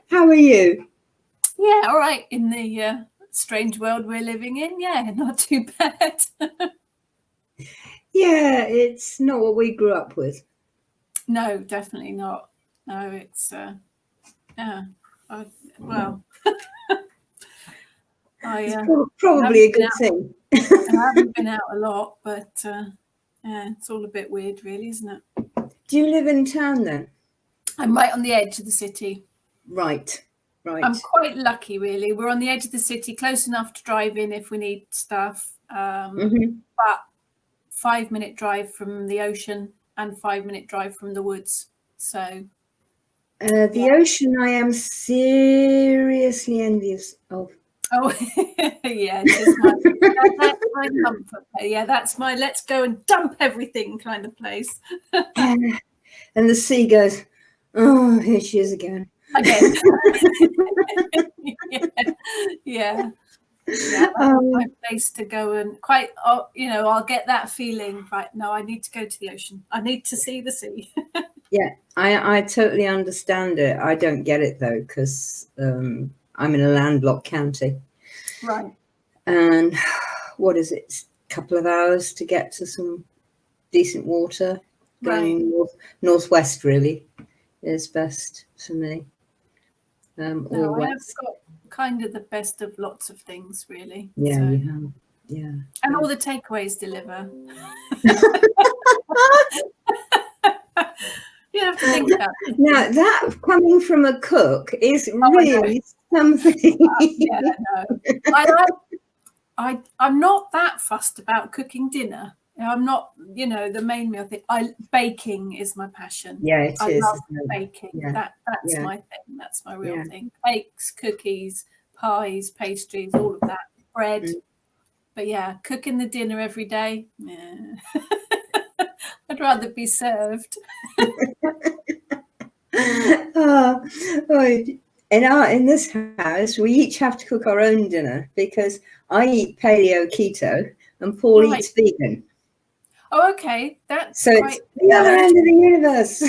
How are you? Yeah, all right. In the strange world we're living in, yeah, not too bad. Yeah, it's not what we grew up with. No, definitely not. No, it's yeah. Well, I It's probably haven't a been good out. thing. I haven't been out a lot, but yeah, it's all a bit weird, really, isn't it? Do you live in town then? I'm right on the edge of the city. Right, I'm right. quite lucky, really. We're on the edge of the city, close enough to drive in if we need stuff. Mm-hmm. But 5-minute drive from the ocean and 5-minute drive from the woods. So The ocean I am seriously envious of. oh yeah, just that's my comfort. Yeah, that's my let's go and dump everything kind of place. And the sea goes, oh, here she is again. Again. yeah. Yeah, that's my place to go and quite, I'll get that feeling, right, no, I need to go to the ocean. I need to see the sea. Yeah, I totally understand it. I don't get it though, because I'm in a landlocked county. Right. And what is it? A couple of hours to get to some decent water. Going northwest really is best for me. Or No, I have west. got kind of the best of lots of things, really. Yeah, So, you have. Yeah. and all the takeaways deliver. You have to think about it. Now that coming from a cook is really something. Yeah, no. I'm not that fussed about cooking dinner. I'm not, the main meal thing. Baking is my passion. Yeah, it I is. love baking. Yeah. That's my thing. That's my real thing. Cakes, cookies, pies, pastries, all of that. Bread. But yeah, cooking the dinner every day. Yeah. I'd rather be served. In this house, we each have to cook our own dinner because I eat paleo keto and Paul eats vegan. Oh, okay. That's so quite it's the other end of the universe.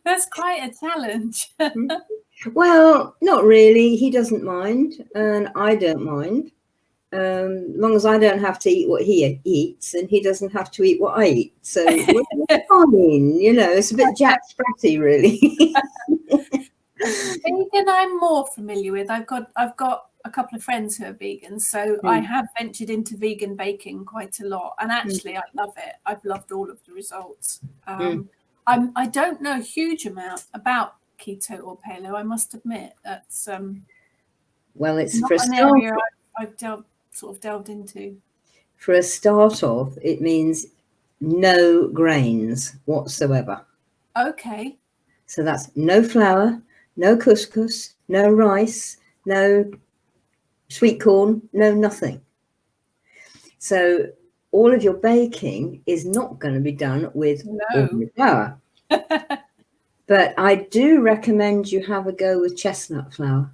That's quite a challenge. Well, not really. He doesn't mind, and I don't mind. As long as I don't have to eat what he eats, and he doesn't have to eat what I eat. So we're fine. It's a bit Jack Spratty, really. Vegan, I'm more familiar with. I've got a couple of friends who are vegans, so I have ventured into vegan baking quite a lot, and actually I love it. I've loved all of the results. I don't know a huge amount about keto or paleo, I must admit. That's well, it's not for an area I've delved into. For a start off, it means no grains whatsoever. Okay. So that's no flour, no couscous, no rice, no sweet corn, no nothing. So all of your baking is not going to be done with ordinary flour. But I do recommend you have a go with chestnut flour.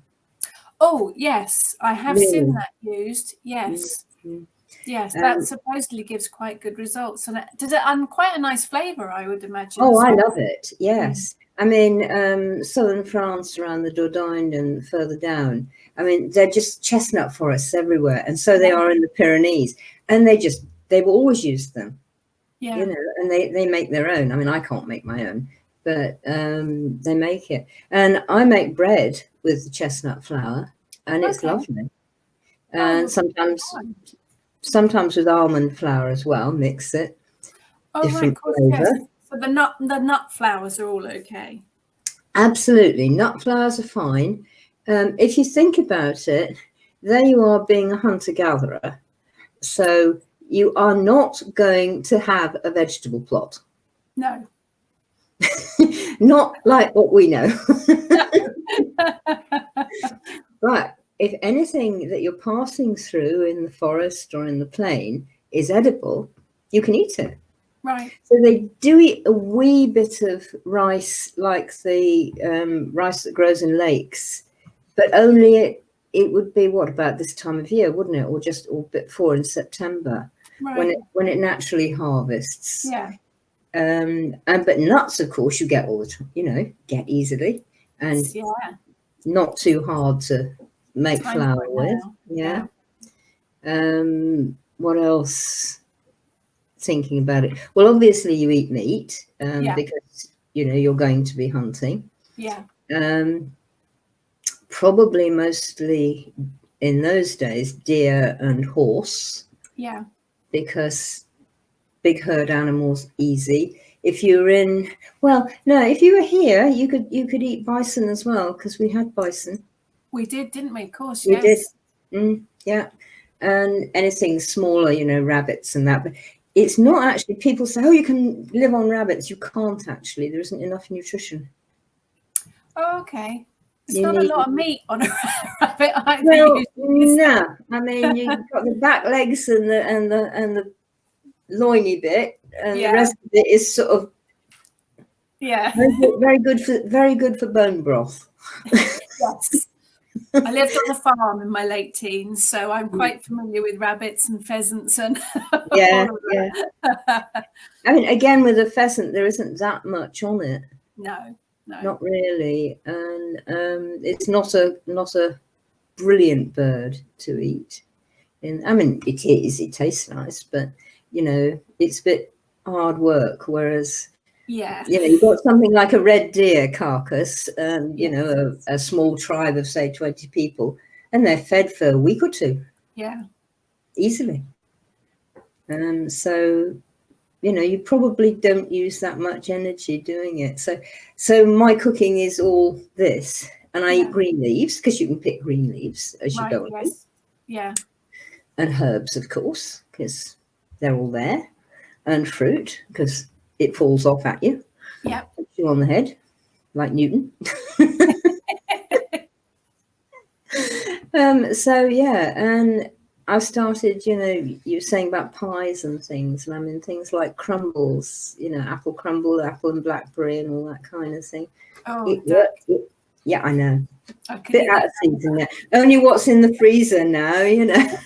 Oh, yes. I have seen that used. Yes. Mm-hmm. Yes, that supposedly gives quite good results. And does it quite a nice flavour, I would imagine. Oh, I love it. Yes. I mean, southern France around the Dordogne and further down, I mean, they're just chestnut forests everywhere. And so they are in the Pyrenees. And they've always used them. Yeah. And they make their own. I mean, I can't make my own, but they make it. And I make bread with the chestnut flour, and it's lovely. And sometimes with almond flour as well, mix it. Different flavour. Yes. So the nut flours are all okay. Absolutely, nut flours are fine. If you think about it, there you are being a hunter-gatherer. So you are not going to have a vegetable plot. No. Not like what we know. But if anything that you're passing through in the forest or in the plain is edible, you can eat it. Right. So they do eat a wee bit of rice, like the rice that grows in lakes, but only it would be about this time of year, wouldn't it? Or just a bit before in September, when it naturally harvests. Yeah. and but nuts, of course, you get all the time, you know, get easily, and not too hard to make flour with. Yeah. What else? Thinking about it. Well, obviously you eat meat because you know you're going to be hunting. Yeah. Probably mostly in those days deer and horse. Yeah. Because big herd animals, easy. If you were in, well, no, if you were here, you could eat bison as well, because we had bison. We did, didn't we? Of course, we yes. did. Yeah, and anything smaller, you know, rabbits and that. But it's not actually. People say, "Oh, you can live on rabbits." You can't actually. There isn't enough nutrition. Oh, okay. There's not a lot of meat on a rabbit either. Well, no. I mean, you've got the back legs and the loiny bit, and the rest of it is sort of very good for bone broth. Yes. I lived on a farm in my late teens, so I'm quite familiar with rabbits and pheasants and yeah. I mean, again, with a pheasant, there isn't that much on it. No, not really, and it's not a brilliant bird to eat. And I mean, it is. It tastes nice, but you know, it's a bit hard work. Whereas, you know, you've got something like a red deer carcass, you know, a small tribe of say 20 people, and they're fed for a week or two. Yeah, easily. So, you know, you probably don't use that much energy doing it. So my cooking is all this, and I eat green leaves because you can pick green leaves as you go along. Yeah. And herbs, of course, because they're all there, and fruit because it falls off at you. Yeah. Hits you on the head, like Newton. So yeah, and I've started, you know, you were saying about pies and things, and I mean things like crumbles, you know, apple crumble, apple and blackberry and all that kind of thing. Oh, yeah, I know. Bit out of season now. Only what's in the freezer now, you know.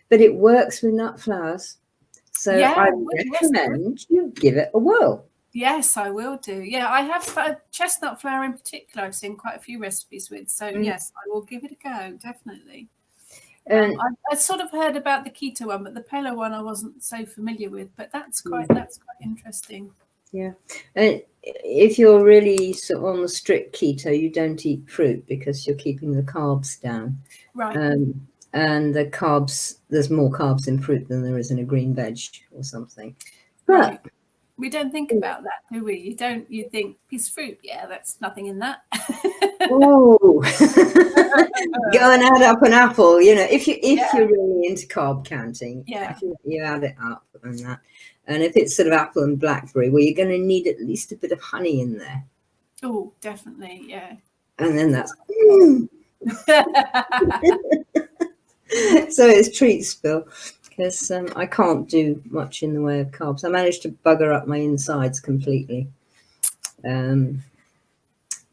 But it works with nut flowers. So I recommend you give it a whirl. Yes, I will do. Yeah, I have chestnut flour in particular. I've seen quite a few recipes with. So yes, I will give it a go, definitely. I sort of heard about the keto one, but the paleo one I wasn't so familiar with. But that's quite interesting. Yeah, and if you're really sort of on the strict keto, you don't eat fruit because you're keeping the carbs down. Right. And the carbs, there's more carbs in fruit than there is in a green veg or something. Right. We don't think about that, do we? You think piece of fruit, yeah, that's nothing in that. Oh, go and add up an apple, you know, if you're really into carb counting, you add it up and that. And if it's sort of apple and blackberry, well, you're going to need at least a bit of honey in there. Oh, definitely, yeah. And then that's so it's treat spill. Because I can't do much in the way of carbs. I managed to bugger up my insides completely.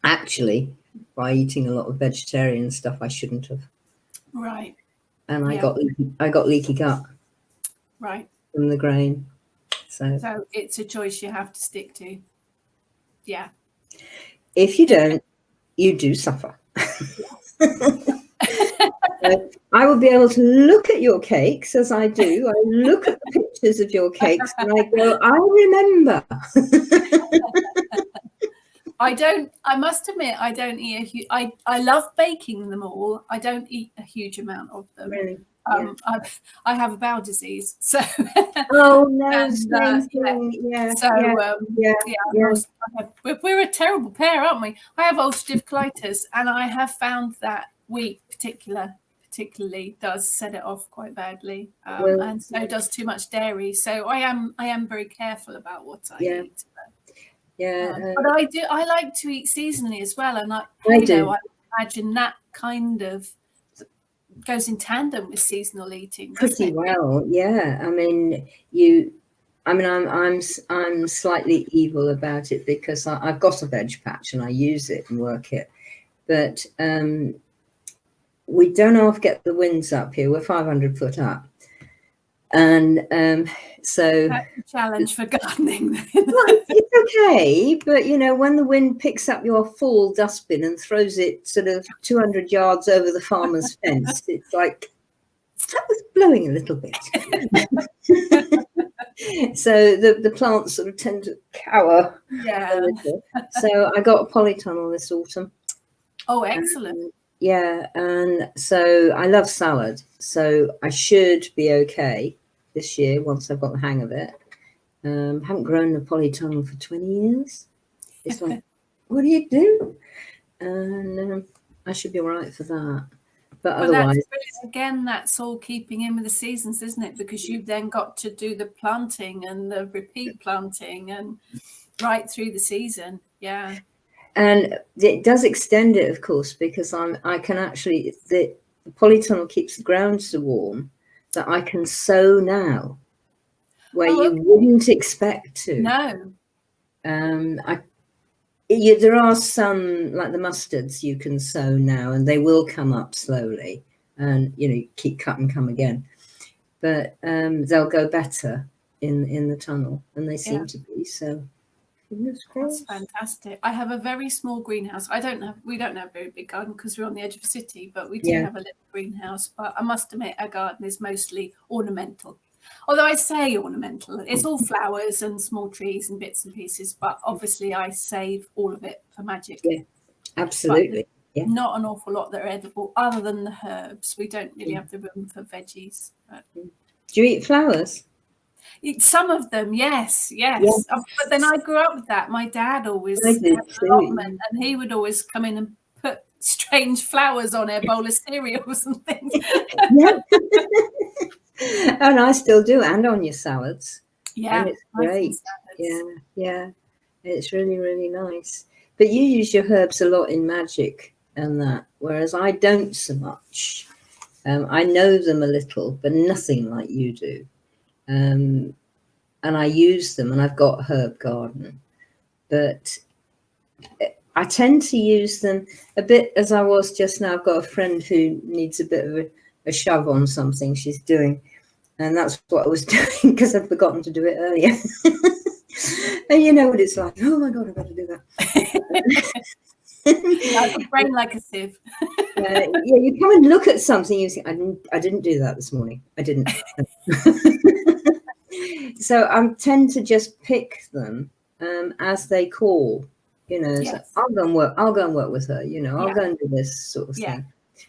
Actually, by eating a lot of vegetarian stuff, I shouldn't have. Right. And I got leaky gut. Right. From the grain. So it's a choice you have to stick to. Yeah. If you don't, you do suffer. I will be able to look at your cakes as I do. I look at the pictures of your cakes and I go, I remember. I must admit, I don't eat I love baking them all. I don't eat a huge amount of them. Really? I have a bowel disease, so. Oh no! Same thing. We're a terrible pair, aren't we? I have ulcerative colitis, and I have found that wheat particularly does set it off quite badly, and so does too much dairy. So I am very careful about what I eat. But I like to eat seasonally as well, and I imagine that kind of goes in tandem with seasonal eating. Pretty well, yeah. I mean, I'm slightly evil about it because I've got a veg patch and I use it and work it, but we don't half get the winds up here. We're 500 foot up, And so That's a challenge for gardening. well, it's okay, but when the wind picks up your full dustbin and throws it sort of 200 yards over the farmer's fence, it's like that was blowing a little bit. So the plants sort of tend to cower a little. So I got a polytunnel this autumn. Oh, excellent. And so I love salad, so I should be okay this year once I've got the hang of it. Haven't grown a polytunnel for 20 years. It's like, what do you do? And I should be all right for that. But otherwise, that's all keeping in with the seasons, isn't it? Because you've then got to do the planting and the repeat planting and right through the season. Yeah. And it does extend it, of course, because I can actually, the polytunnel keeps the ground so warm that I can sow now, where you wouldn't expect to. No. There are some, like the mustards, you can sow now, and they will come up slowly, and keep cut and come again. But they'll go better in the tunnel, and they seem to be. So that's fantastic. I have a very small greenhouse. We don't have a very big garden because we're on the edge of a city, but we do have a little greenhouse. But I must admit, our garden is mostly ornamental. Although I say ornamental, it's all flowers and small trees and bits and pieces, but obviously I save all of it for magic. Yeah, absolutely. Not an awful lot that are edible other than the herbs. We don't really have the room for veggies. But... Do you eat flowers? Some of them, yes. But then I grew up with that. My dad always had an allotment, and he would always come in and put strange flowers on a bowl of cereals and things. And I still do, and on your salads. Yeah, and it's great. Yeah, it's really, really nice. But you use your herbs a lot in magic and that, whereas I don't so much. I know them a little, but nothing like you do. And I use them, and I've got a herb garden, but I tend to use them a bit as I was just now. I've got a friend who needs a bit of a shove on something she's doing, and that's what I was doing because I'd forgotten to do it earlier. And you know what it's like. Oh my God, I've got to do that. Like a brain like a sieve. You come and look at something, you think, I didn't do that this morning. I didn't. So I tend to just pick them as they call. So I'll go and work with her. I'll go and do this sort of thing.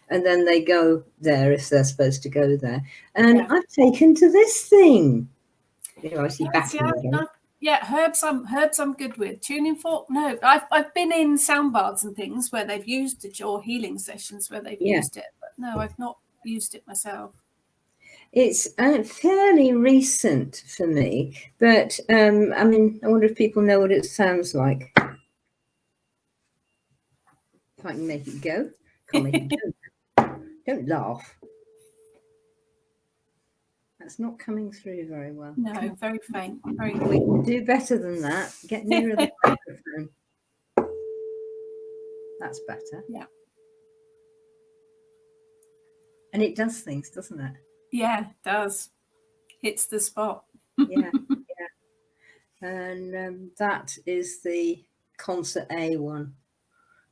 And then they go there if they're supposed to go there. And I've taken to this thing. I see back again. Yeah, herbs I'm good with. Tuning fork, no. I've been in sound baths and things where they've used it, or healing sessions where they've used it, but no, I've not used it myself. It's fairly recent for me, but I wonder if people know what it sounds like. If I can make it go. Can't make it go. Don't laugh. That's not coming through very well. No, very faint. Very we can do better than that. Get nearer the microphone. That's better. Yeah. And it does things, doesn't it? Yeah, it does. Hits the spot. Yeah. And that is the Concert A one.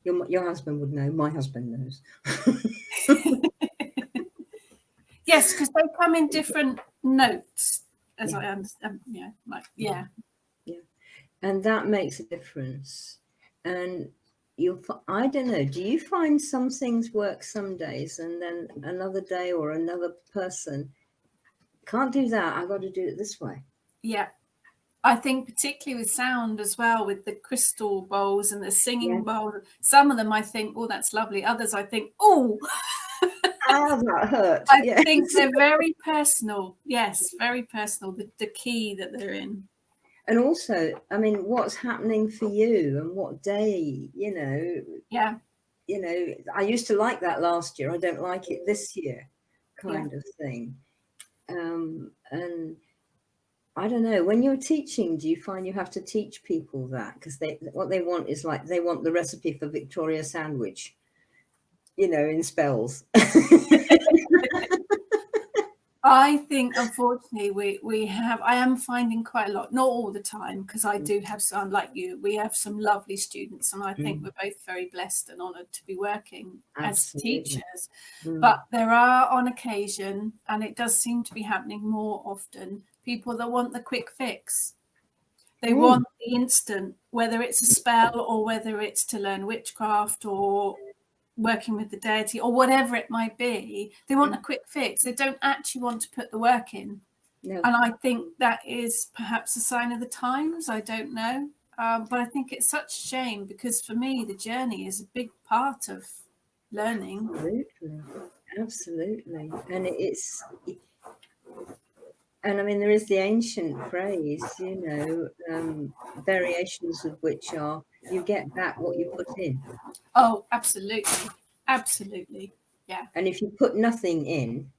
Your husband would know. My husband knows. Yes, because they come in different notes, as I understand. Yeah. And that makes a difference. And I don't know, do you find some things work some days, and then another day or another person can't do that? I've got to do it this way. Yeah. I think particularly with sound as well, with the crystal bowls and the singing bowls. Some of them I think, oh, that's lovely. Others I think, oh, that hurt. I think they're very personal. Yes, very personal. The key that they're in. And also, what's happening for you and what day, Yeah. I used to like that last year. I don't like it this year kind of thing. And I don't know, when you're teaching, do you find you have to teach people that? Because what they want is they want the recipe for Victoria sandwich, in spells. I think, unfortunately, I am finding quite a lot, not all the time, because I do have some, like you, we have some lovely students, and I think we're both very blessed and honoured to be working as teachers. But there are, on occasion, and it does seem to be happening more often, people that want the quick fix. They want the instant, whether it's a spell or whether it's to learn witchcraft or working with the deity or whatever it might be. They want a quick fix. They don't actually want to put the work in. No. And I think that is perhaps a sign of the times. I don't know. But I think it's such a shame, because for me, the journey is a big part of learning. Absolutely. And I mean, there is the ancient phrase, variations of which are, you get back what you put in. Oh, absolutely. Absolutely. Yeah. And if you put nothing in,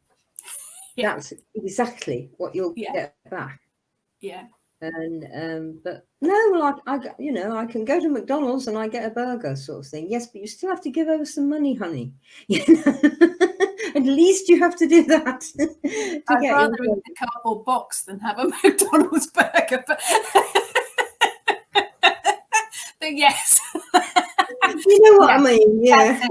that's exactly what you'll get back. Yeah. And but no, well, I can go to McDonald's and I get a burger, sort of thing. Yes, but you still have to give over some money, honey. At least you have to do that. I'd rather eat a cardboard box than have a McDonald's burger. But yes, you know what I mean. Yeah,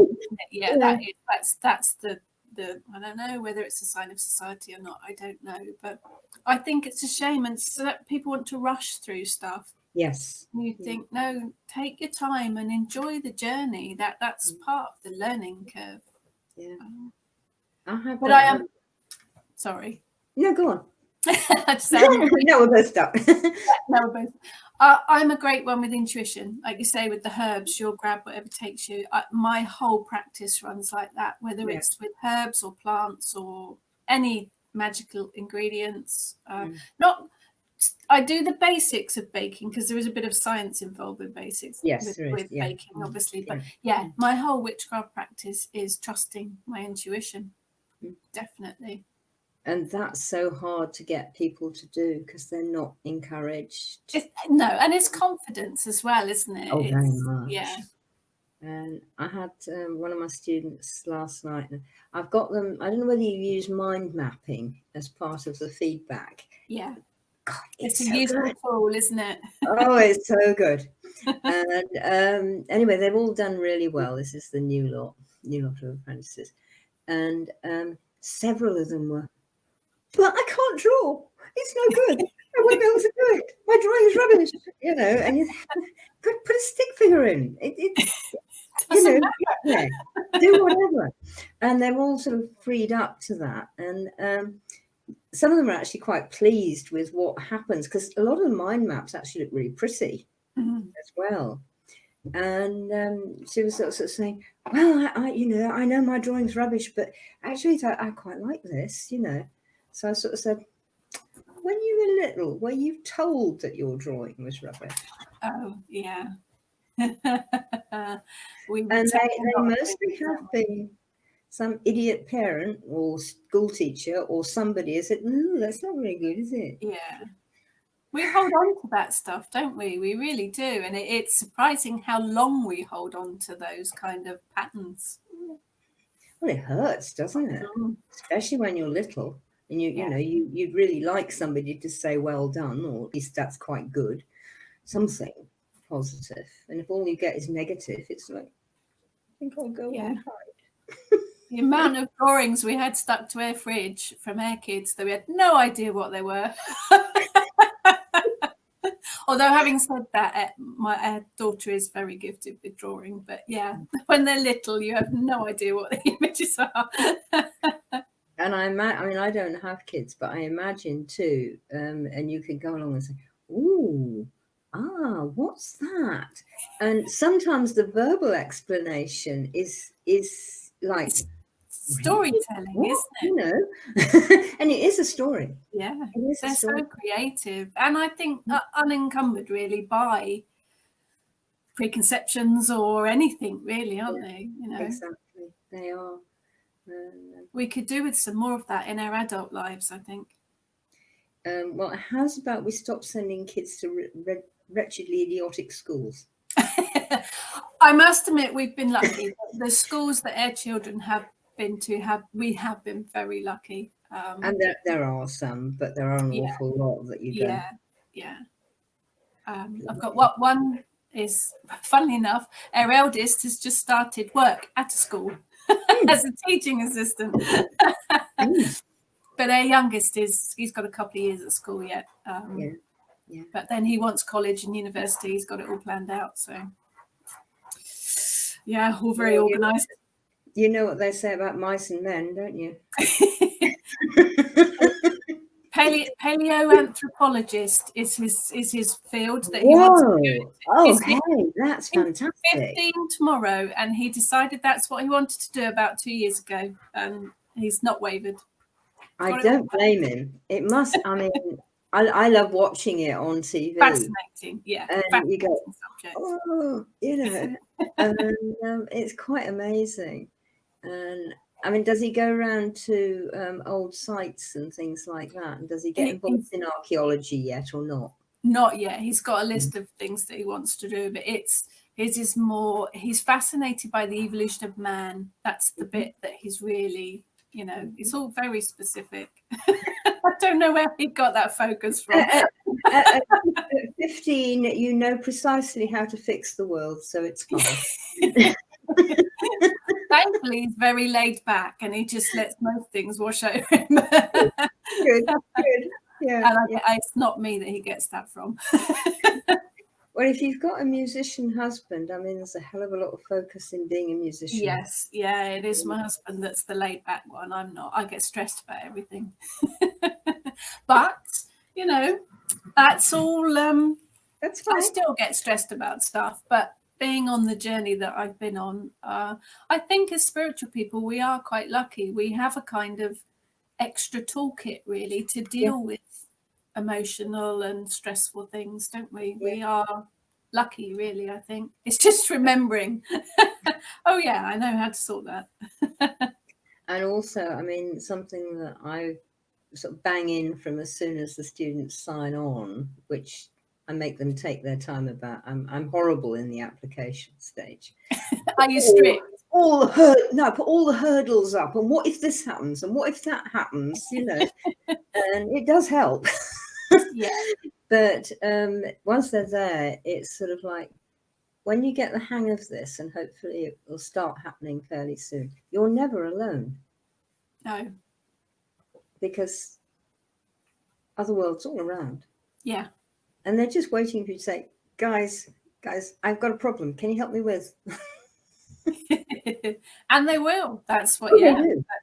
that's the I don't know whether it's a sign of society or not. I don't know, but I think it's a shame, and so that people want to rush through stuff. Yes, you think, no, take your time and enjoy the journey. That's part of the learning curve. Yeah, but I am sorry. No, go on. No, we're both stuck. No, we're both. I'm a great one with intuition, like you say, with the herbs. You'll grab whatever takes you. My whole practice runs like that, whether it's with herbs or plants or any magical ingredients. I do the basics of baking, because there is a bit of science involved with basics with baking, obviously. But my whole witchcraft practice is trusting my intuition. Definitely. And that's so hard to get people to do, because they're not encouraged. And it's confidence as well, isn't it? Oh, very much. Yeah. And I had one of my students last night, and I've got them. I don't know whether you use mind mapping as part of the feedback. Yeah. God, it's a useful tool, isn't it? Oh, it's so good. And anyway, they've all done really well. This is the new lot of apprentices. And several of them were, but I can't draw. It's no good. I won't be able to do it. My drawing is rubbish. And you could put a stick figure in. Do whatever. And they're all sort of freed up to that. And some of them are actually quite pleased with what happens, because a lot of the mind maps actually look really pretty as well. And she was sort of saying, well, I know my drawing's rubbish, but actually I quite like this, So I sort of said, when you were little, were you told that your drawing was rubbish? Oh, yeah. And they mostly have been some idiot parent or school teacher or somebody has said, no, that's not very good, is it? Yeah. We hold on to that stuff, don't we? We really do. And it's surprising how long we hold on to those kind of patterns. Well, it hurts, doesn't it? Especially when you're little and you'd really like somebody to say well done, or at least that's quite good, something positive. And if all you get is negative, it's like, I think I'll go and hide. The amount of drawings we had stuck to our fridge from our kids that we had no idea what they were. Although, having said that, my daughter is very gifted with drawing. But when they're little, you have no idea what the images are. And I don't have kids, but I imagine too, and you can go along and say, ooh, what's that? And sometimes the verbal explanation is like storytelling, isn't it? And it is a story. Yeah, they're so creative, and I think unencumbered really by preconceptions or anything, really, aren't they? Exactly, they are. We could do with some more of that in our adult lives, I think. Well, how's about we stop sending kids to wretchedly idiotic schools? I must admit, we've been lucky. The schools that our children have been to we have been very lucky. And there are some, but there are an awful lot that you don't. Yeah. I've got one is, funnily enough, our eldest has just started work at a school as a teaching assistant. But our youngest he's got a couple of years at school yet. But then he wants college and university. He's got it all planned out. So, yeah, all very organised. You know what they say about mice and men, don't you? Paleoanthropologist is his field that he wants to do. Oh, hey, that's fantastic. 15 tomorrow, and he decided that's what he wanted to do about 2 years ago, and he's not wavered. I don't blame him. It must, I mean, I love watching it on TV. Fascinating, yeah. And you go, oh, you know, and it's quite amazing. And I mean, does he go around to old sites and things like that? And does he get involved in archaeology yet or not? Not yet. He's got a list of things that he wants to do, but his is more, he's fascinated by the evolution of man. That's the bit that he's really, you know, it's all very specific. I don't know where he got that focus from. At 15, you know precisely how to fix the world, so it's fine. Thankfully, he's very laid back and he just lets most things wash over him. Good. Yeah, and it's not me that he gets that from. Well, if you've got a musician husband, I mean, there's a hell of a lot of focus in being a musician. Yes, yeah, it is my husband that's the laid back one. I'm not. I get stressed about everything. But, you know, that's all. That's fine. I still get stressed about stuff, but being on the journey that I've been on, I think as spiritual people, we are quite lucky. We have a kind of extra toolkit, really, to deal with emotional and stressful things, don't we? We are lucky, really. I think it's just remembering, oh yeah, I know how to sort that. And also, I mean, something that I sort of bang in from as soon as the students sign on, which I make them take their time about. I'm horrible in the application stage. Are you strict? Put all the hurdles up, and what if this happens, and what if that happens, you know? And it does help. Yeah. But once they're there, it's sort of like, when you get the hang of this, and hopefully it will start happening fairly soon, you're never alone. No. Because other worlds all around. Yeah. And they're just waiting for you to say, guys, I've got a problem. Can you help me with? And they will. That's what,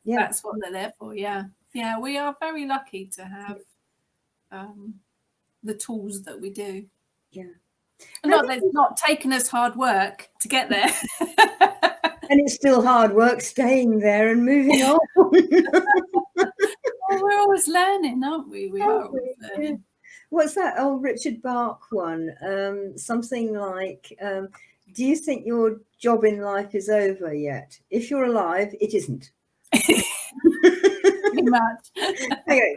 that's what they're there for. Yeah. Yeah. We are very lucky to have the tools that we do. Yeah. Not that it's not taken us hard work to get there. And it's still hard work staying there and moving on. Well, we're always learning, aren't we? We are always learning. Yeah. What's that old Richard Bach one? Something like, do you think your job in life is over yet? If you're alive, it isn't. Pretty much. Okay,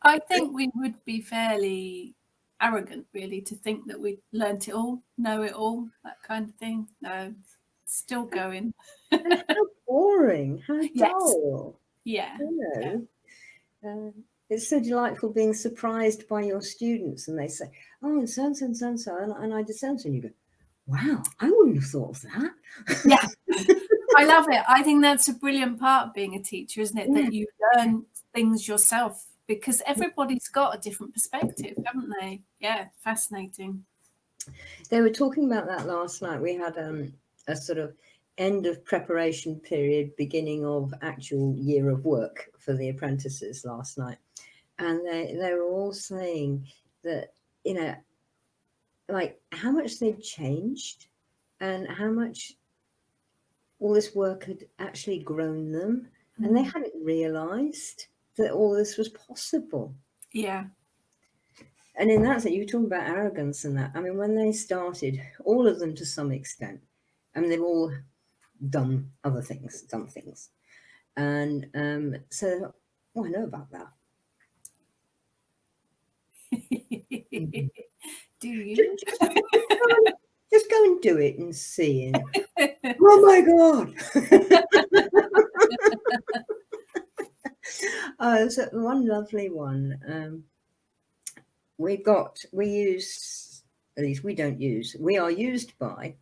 I think we would be fairly arrogant, really, to think that we learnt it all, know it all, that kind of thing. No, still going. How boring. How dull. Yeah. You know, it's so delightful being surprised by your students, and they say, oh, and so and so and so and so, and I did so and so, and you go, wow, I wouldn't have thought of that. Yeah. I love it. I think that's a brilliant part of being a teacher, isn't it? That you learn things yourself, because everybody's got a different perspective, haven't they? Yeah, fascinating. They were talking about that last night. We had a sort of end of preparation period, beginning of actual year of work for the apprentices last night. And they were all saying that, you know, like how much they'd changed and how much all this work had actually grown them. And they hadn't realized that all this was possible. Yeah. And in that sense, you were talking about arrogance and that. I mean, when they started, all of them to some extent, I mean, they've all done things. And so, I know about that. Do you? Just go and do it and see. And, oh my God. There's one lovely one. We are used by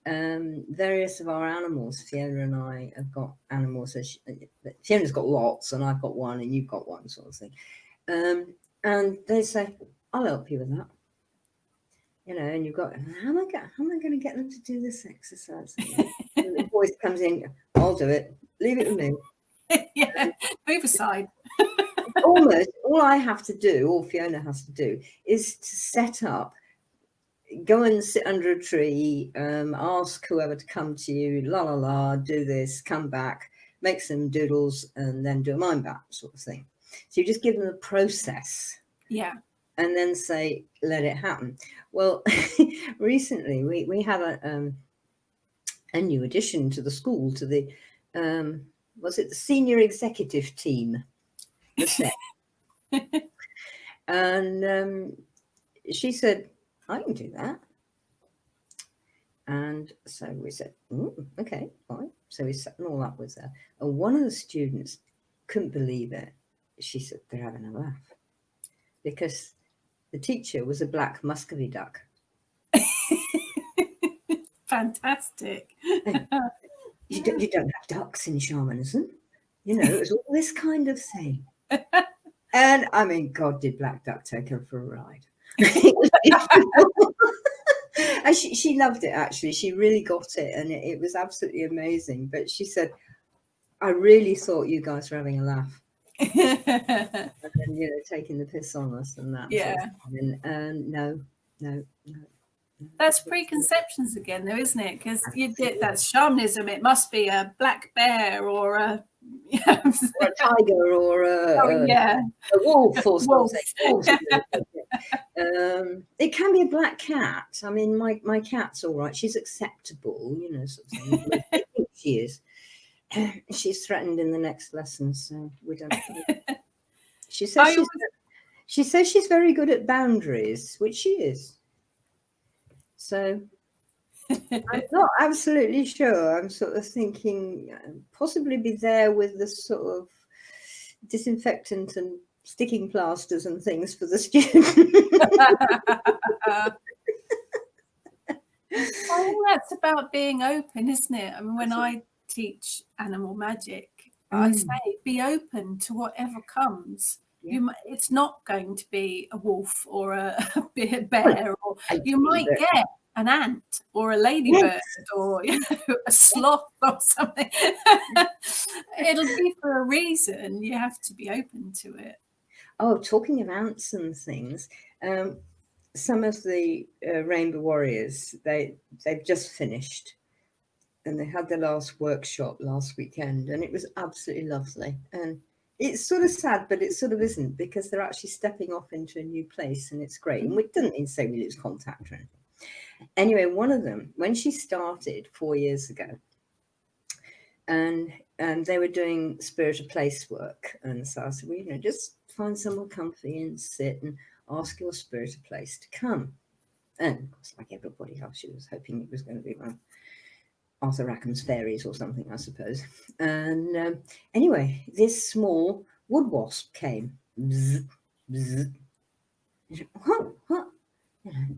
various of our animals. Fiona and I have got animals. Fiona's got lots, and I've got one, and you've got one, sort of thing. And they say, I'll help you with that. You know, and you've got, how am I going to get them to do this exercise? And the voice comes in, I'll do it. Leave it to me. Yeah, move aside. Almost all I have to do, all Fiona has to do, is to set up, go and sit under a tree, ask whoever to come to you, la la la, do this, come back, make some doodles, and then do a mind map, sort of thing. So you just give them the process. Yeah. And then say, let it happen. Well, recently we had a new addition to the school, to the, was it the senior executive team? And she said, I can do that. And so we said, okay, fine. So we set them all up with her. And one of the students couldn't believe it. She said, they're having a laugh. Because the teacher was a black Muscovy duck. Fantastic. You don't have ducks in shamanism. You know, it was all this kind of thing. And I mean, God, did Black Duck take her for a ride. And she loved it, actually. She really got it, and it was absolutely amazing. But she said, I really thought you guys were having a laugh. And then, you know, taking the piss on us and that. Yeah. Sort of thing. And no. That's preconceptions again, though, isn't it? Because that's shamanism. It must be a black bear or a tiger or a wolf or something. It can be a black cat. I mean, my cat's all right. She's acceptable, you know, sort of thing. I think she is. She's threatened in the next lesson, so we don't know. She says she's very good at boundaries, which she is. So I'm not absolutely sure. I'm sort of thinking possibly be there with the sort of disinfectant and sticking plasters and things for the students. I think that's about being open, isn't it? I mean, when I teach animal magic, I say be open to whatever comes. Yeah. It's not going to be a wolf or a bear, or you might get an ant or a ladybird or a sloth or something. It'll be for a reason. You have to be open to it. Oh, talking of ants and things, some of the Rainbow Warriors, they've just finished, and they had their last workshop last weekend, and it was absolutely lovely. And it's sort of sad, but it sort of isn't, because they're actually stepping off into a new place, and it's great. And it doesn't mean to say we lose contact or anything. Anyway, one of them, when she started 4 years ago, and they were doing Spirit of Place work, and so I said, well, you know, just find somewhere comfy and sit and ask your Spirit of Place to come. And of course, like everybody else, she was hoping it was going to be one of Arthur Rackham's fairies or something, I suppose. And anyway, this small wood wasp came. Bzz, bzz. Said, what? You know,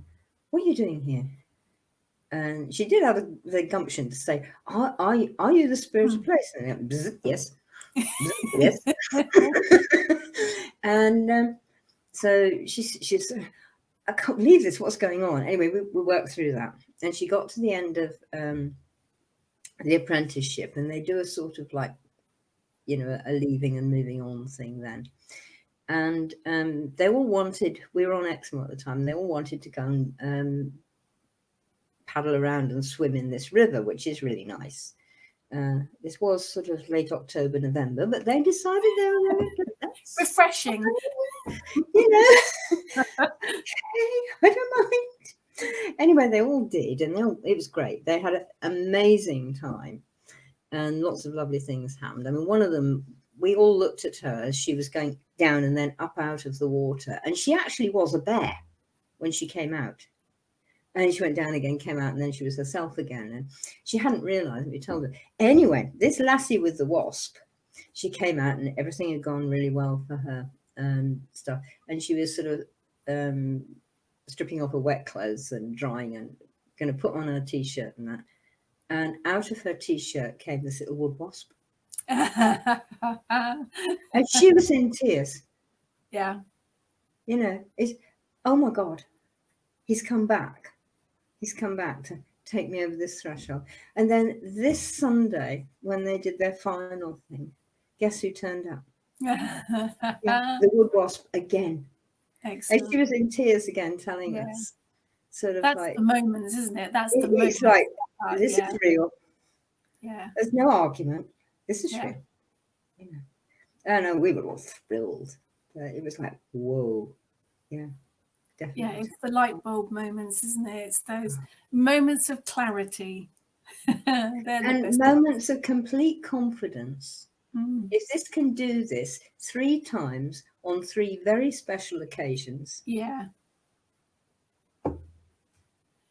what are you doing here? And she did have the gumption to say, are you the Spirit of Place? And went, bzz, yes. Bzz, yes. And so she said, I can't believe this, what's going on? Anyway, we worked through that. And she got to the end of the apprenticeship, and they do a sort of like, you know, a leaving and moving on thing then. And they all wanted, we were on Exmoor at the time, they all wanted to go and paddle around and swim in this river, which is really nice. This was sort of late October, November, but they decided they were going to refreshing. You know, okay, I don't mind. Anyway, they all did, and it was great. They had an amazing time, and lots of lovely things happened. I mean, one of them, we all looked at her as she was going down and then up out of the water, and she actually was a bear when she came out. And she went down again, came out, and then she was herself again. And she hadn't realised, we told her. Anyway, this lassie with the wasp, she came out and everything had gone really well for her and stuff. And she was sort of stripping off her wet clothes and drying and going to put on her T-shirt and that. And out of her T-shirt came this little wood wasp. And she was in tears. Yeah. You know, it's, oh my God, he's come back. He's come back to take me over this threshold. And then this Sunday, when they did their final thing, guess who turned up? The wood wasp again. Excellent. And she was in tears again, telling us. Sort of that's like the moments, isn't it? That's the it's like, this is real. Yeah. There's no argument. This is real. You know. And we were all thrilled. It was like, whoa. Yeah. Definitely. Yeah, it's the light bulb moments, isn't it? It's those moments of clarity. And moments of complete confidence. If this can do this 3 times on 3 very special occasions. Yeah.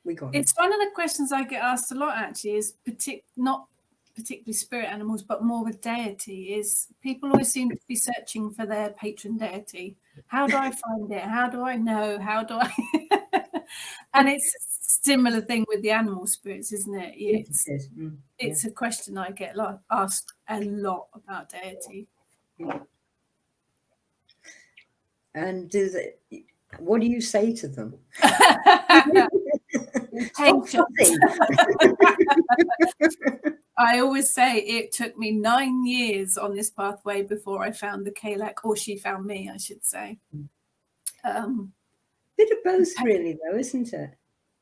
We got it's one of the questions I get asked a lot, actually, is not particularly spirit animals, but more with deity, is people always seem to be searching for their patron deity. How do I find it? How do I know? How do I? And it's a similar thing with the animal spirits, isn't it? It's a question I get asked a lot about deity. And what do you say to them? I always say it took me 9 years on this pathway before I found the Kalak, or she found me, I should say. Bit of both, really, though, isn't it?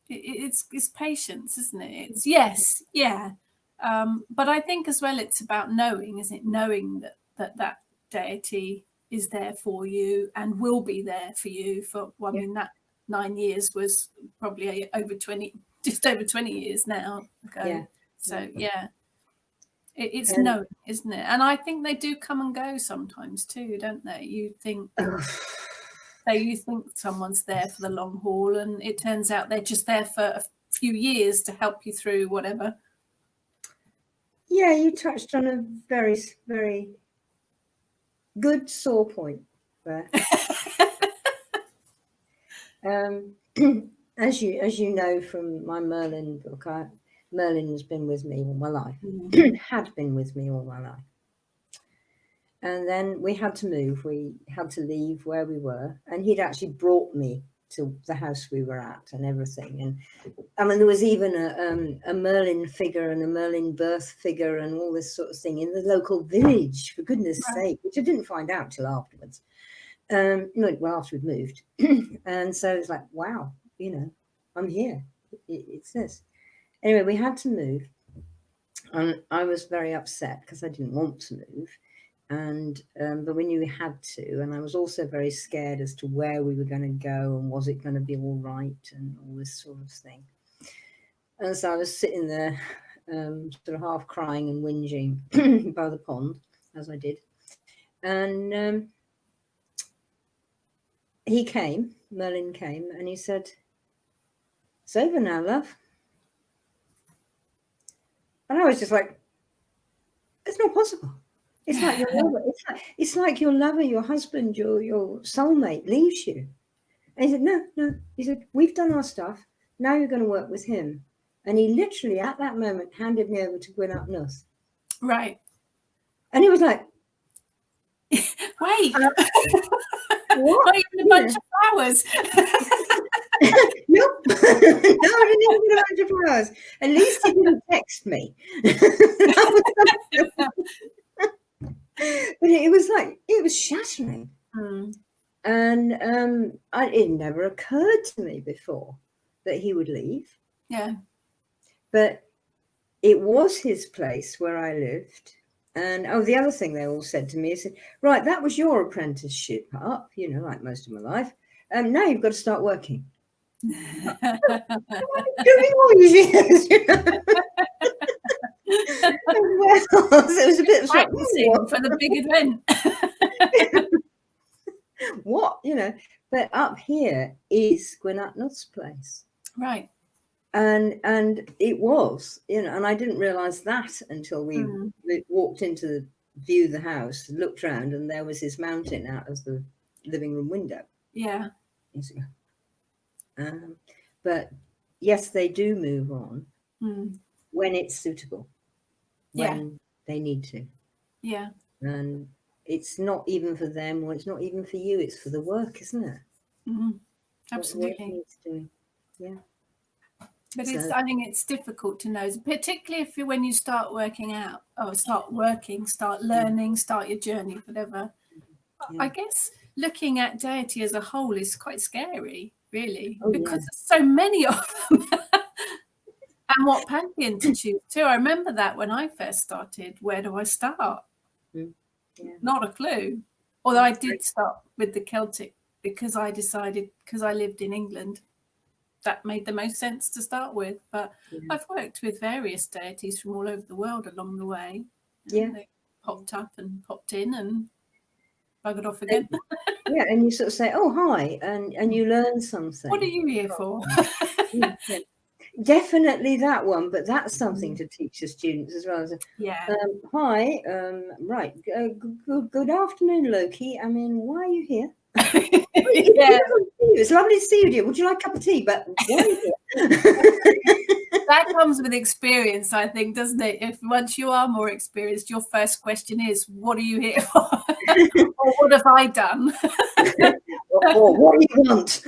It's patience, isn't it? It's yes, yeah. But I think as well, it's about knowing, isn't it? Knowing that deity is there for you and will be there for you for. Well, I mean, that 9 years was probably just over 20 years now ago. Yeah. So it's knowing, isn't it? And I think they do come and go sometimes too, don't they? You think someone's there for the long haul, and it turns out they're just there for a few years to help you through whatever. Yeah, you touched on a very, very good sore point there. As you know from my Merlin book, Merlin has been with me all my life. Had been with me all my life. And then we had to move. We had to leave where we were, and he'd actually brought me to the house we were at and everything. And I mean, there was even a Merlin figure and a Merlin birth figure and all this sort of thing in the local village, for goodness sake, which I didn't find out till afterwards. After we'd moved. And so it's like, wow, I'm here. It's this. Anyway, we had to move. And I was very upset because I didn't want to move. And but we knew we had to, and I was also very scared as to where we were going to go and was it going to be all right and all this sort of thing. And so I was sitting there sort of half crying and whinging by the pond, as I did. And Merlin came, and he said, "It's over now, love." And I was just like, it's not possible. It's like your lover. It's like your lover, your husband, your soulmate leaves you. And he said, no. He said, we've done our stuff. Now you're going to work with him. And he literally, at that moment, handed me over to Gwyn ap Nuth. Right. And he was like, wait. What? Not even a bunch of flowers. Nope. No, I didn't even get a bunch of flowers. At least he didn't text me. But it was shattering. And it never occurred to me before that he would leave. Yeah. But it was his place where I lived. And the other thing they all said to me is, right, that was your apprenticeship up, like most of my life. Now you've got to start working. Doing all these years, Well, it was a bit practicing for the big event. What, But up here is Gwyn ap Nuth's place. Right. And it was, and I didn't realize that until we walked into the view of the house, looked around, and there was this mountain out of the living room window. Yeah. But yes, they do move on when it's suitable, when they need to. Yeah. And it's not even for them, or it's not even for you, it's for the work, isn't it? Absolutely. What doing. Yeah. But I think it's difficult to know, particularly if when you start working out, or start working, start learning, start your journey, whatever. I guess looking at deity as a whole is quite scary, really, because there's so many of them. And what pantheon to choose too. I remember that when I first started, where do I start? Not a clue. Although I did start with the Celtic because I decided, because I lived in England, that made the most sense to start with. But I've worked with various deities from all over the world along the way. They popped up and popped in and buggered off again. And you sort of say, "Oh, hi," and you learn something. What are you here for? Definitely that one, but that's something to teach the students as well. Hi, right. Good afternoon, Loki. I mean, why are you here? It's lovely to see you, dear. Would you like a cup of tea? But why are you here? That comes with experience, I think, doesn't it? If once you are more experienced, your first question is, "What are you here for?" Or what have I done? Or what do you want?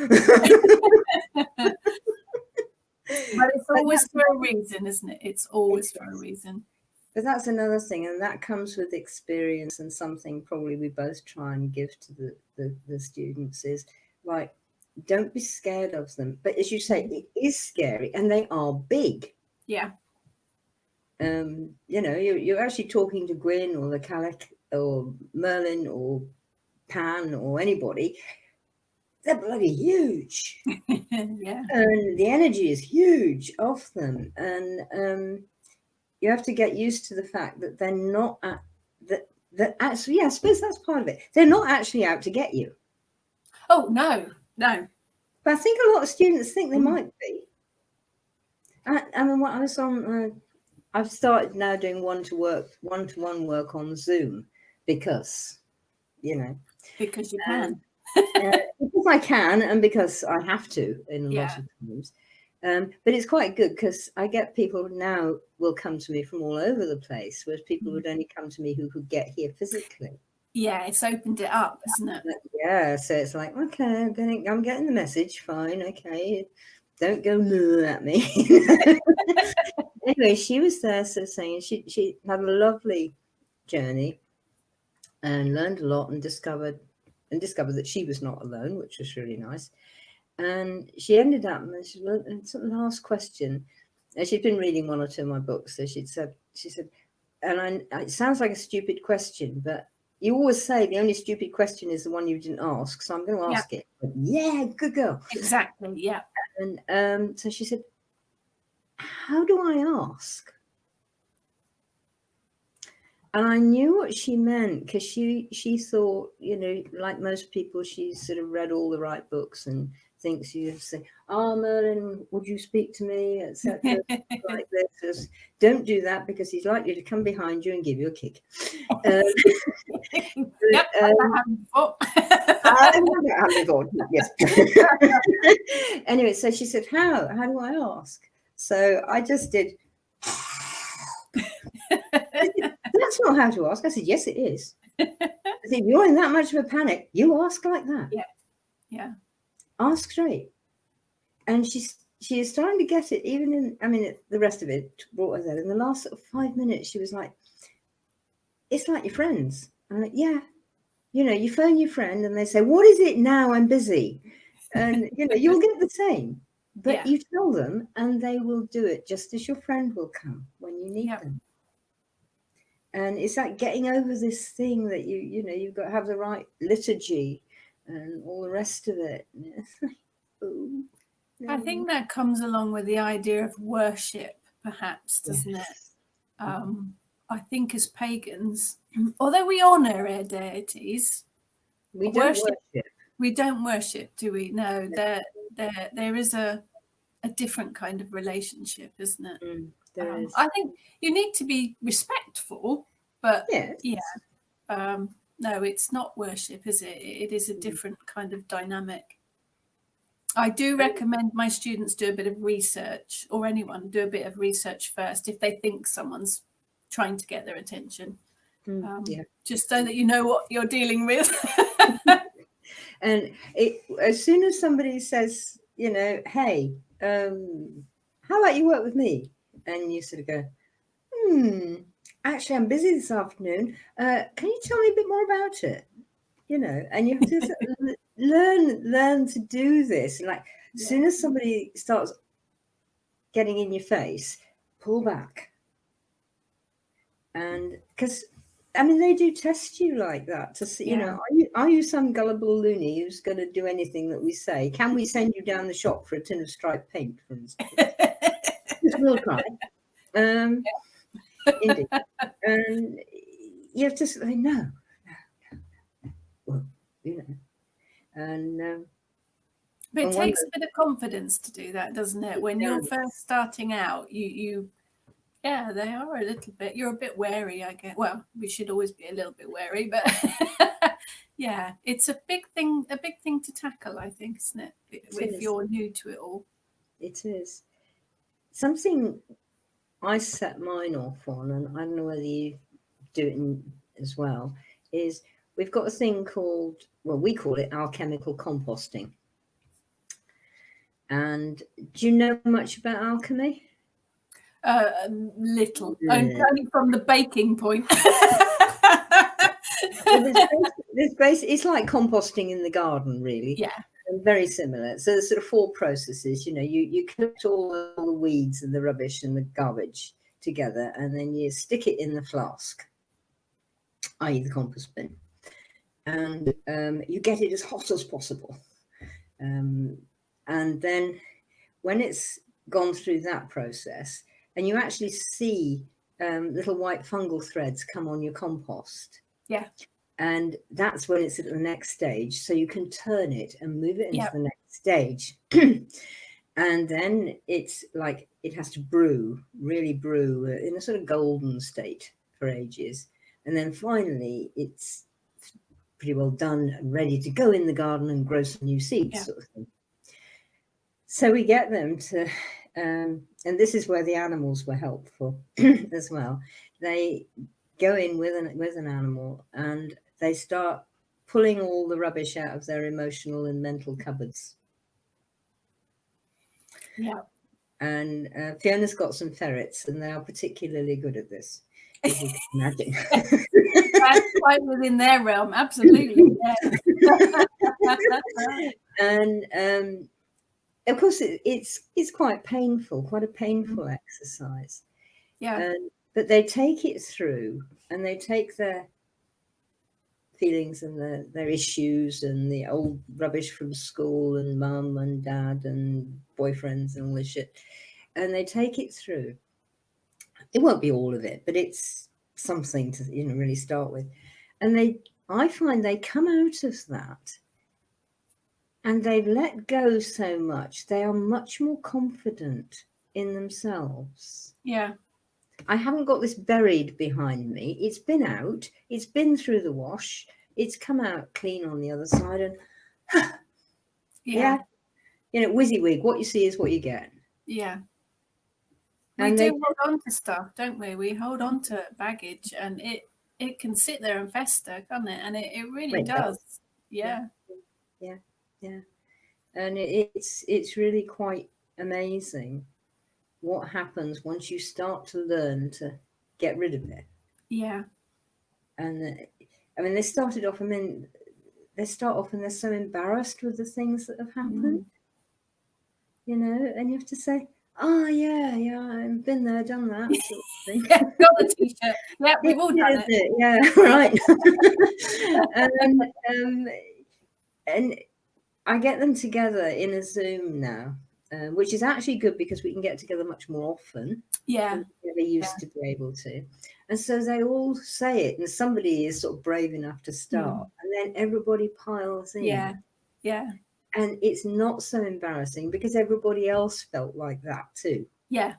But it's always for a reason, isn't it? It's always for a reason. But that's another thing, and that comes with experience, and something probably we both try and give to the students is, right, don't be scared of them. But as you say, it is scary, and they are big. Yeah. You're actually talking to Gwyn or the Calic or Merlin or Pan or anybody. They're bloody huge. And the energy is huge of them. And you have to get used to the fact that they're not that actually, I suppose that's part of it. They're not actually out to get you. Oh, no. But I think a lot of students think they might be. I mean, what I was on, I've started now doing one-to-one work on Zoom because, Because you can. Because I can, and because I have to in a lot of times. But it's quite good because I get people now will come to me from all over the place, whereas people would only come to me who could get here physically. Yeah, it's opened it up, isn't it? Yeah, so it's like, okay, I'm getting the message. Fine, okay, don't go at me. Anyway, she was there, so saying she had a lovely journey and learned a lot and discovered that she was not alone, which was really nice. And she ended up, and she said, the last question, and she'd been reading one or two of my books, so she said, and it sounds like a stupid question, but you always say the only stupid question is the one you didn't ask, so I'm going to ask it. But good girl. Exactly, yeah. And so she said, how do I ask? And I knew what she meant because she thought, like most people, she's sort of read all the right books and thinks you say, "Oh, Merlin, would you speak to me?" etc. Like this. Don't do that because he's likely to come behind you and give you a kick. Yep, I've before. Yes. Anyway, so she said, "How do I ask?" So I just did. That's not how to ask. I said, yes, it is. I said, you're in that much of a panic. You ask like that. Yeah. Ask straight. And she is starting to get it. Even the rest of it brought her there. In the last sort of 5 minutes, she was like, "It's like your friends." I'm like, "Yeah." You phone your friend and they say, "What is it now? I'm busy," and you'll get the same. But you tell them, and they will do it just as your friend will come when you need them. And it's like getting over this thing that you've got to have the right liturgy and all the rest of it. I think that comes along with the idea of worship, perhaps, doesn't it? I think as pagans, although we honour our deities, we don't worship. We don't worship, do we? No, there is a a different kind of relationship, isn't it? There is. I think you need to be respectful, but Yes. no, it's not worship, is it? It is a different kind of dynamic. I do recommend my students do a bit of research, or anyone do a bit of research first if they think someone's trying to get their attention. Just so that you know what you're dealing with. And as soon as somebody says, you know, hey, how about you work with me? And you sort of go, actually, I'm busy this afternoon. Can you tell me a bit more about it? You know, and you have to sort of learn to do this. And like, as soon as somebody starts getting in your face, pull back. And because, I mean, they do test you like that to see, you know, are you some gullible loony who's going to do anything that we say? Can we send you down the shop for a tin of striped paint, for instance? Just we'll try. Indeed. And you have to say, no. Well, you know. And but it takes a bit of confidence to do that, doesn't it? When you're first starting out, you yeah, they are a little bit, you're a bit wary, I guess. Well, we should always be a little bit wary, but yeah, it's a big thing to tackle, I think, isn't it? If you're new to it all. It is. Something I set mine off on, and I don't know whether you do it as well, is we've got a thing called, well, we call it alchemical composting. And do you know much about alchemy? Little, only from the baking point. It's like composting in the garden, really. Yeah. And very similar. So there's sort of 4 processes. You know, you collect all the weeds and the rubbish and the garbage together, and then you stick it in the flask, i.e. the compost bin, and you get it as hot as possible. And then when it's gone through that process, and you actually see little white fungal threads come on your compost. Yeah. And that's when it's at the next stage. So you can turn it and move it into the next stage. And then it's like it has to really brew in a sort of golden state for ages. And then finally it's pretty well done and ready to go in the garden and grow some new seeds, sort of thing. So we get them to, and this is where the animals were helpful as well. They go in with an animal and they start pulling all the rubbish out of their emotional and mental cupboards. Yeah. And Fiona's got some ferrets, and they are particularly good at this, as you can imagine. That's quite within their realm, absolutely. Yeah. And of course, it's quite painful, quite a painful exercise. Yeah. But they take it through, and they take their feelings and their issues and the old rubbish from school and mum and dad and boyfriends and all this shit, and they take it through. It won't be all of it, but it's something to, you know, really start with. And I find they come out of that and they've let go so much. They are much more confident in themselves. Yeah. I haven't got this buried behind me. It's been out. It's been through the wash. It's come out clean on the other side. And you know, WYSIWYG, what you see is what you get. Yeah. We do hold on to stuff, don't we? We hold on to baggage, and it can sit there and fester, can't it? And it really does. Yeah. And it's really quite amazing what happens once you start to learn to get rid of it. Yeah. And I mean, they start off and they're so embarrassed with the things that have happened, you know, and you have to say, oh yeah, I've been there, done that sort of thing. Got the t-shirt. Yeah, we've all done it. Yeah, right. And I get them together in a Zoom now, which is actually good because we can get together much more often. Yeah. Than we ever used to be able to. And so they all say it, and somebody is sort of brave enough to start, and then everybody piles in. Yeah. And it's not so embarrassing because everybody else felt like that too. Yeah.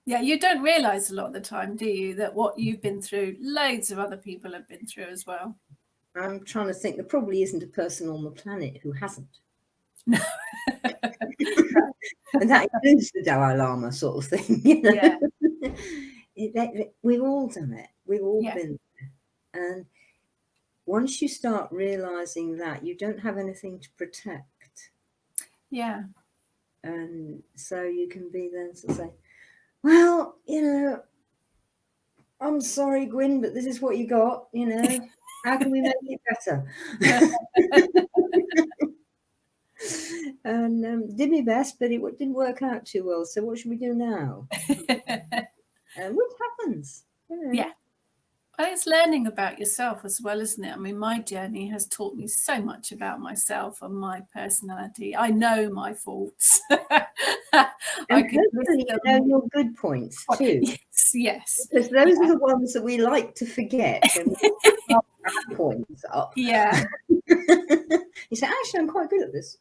Yeah, you don't realise a lot of the time, do you, that what you've been through, loads of other people have been through as well. I'm trying to think, there probably isn't a person on the planet who hasn't. No. And that includes the Dalai Lama sort of thing, you know. Yeah. We've all done it. We've all Yeah. been there. And once you start realising that, you don't have anything to protect. Yeah. And so you can be there and sort of say, well, you know, I'm sorry, Gwyn, but this is what you got, you know. How can we make it better? And did my best, but it didn't work out too well. So what should we do now? What happens? You know? Yeah. Well, it's learning about yourself as well, isn't it? I mean, my journey has taught me so much about myself and my personality. I know my faults. And hopefully you know your good points too. Yes. Because those are the ones that we like to forget when we have bad points up. Yeah. You say, actually, I'm quite good at this.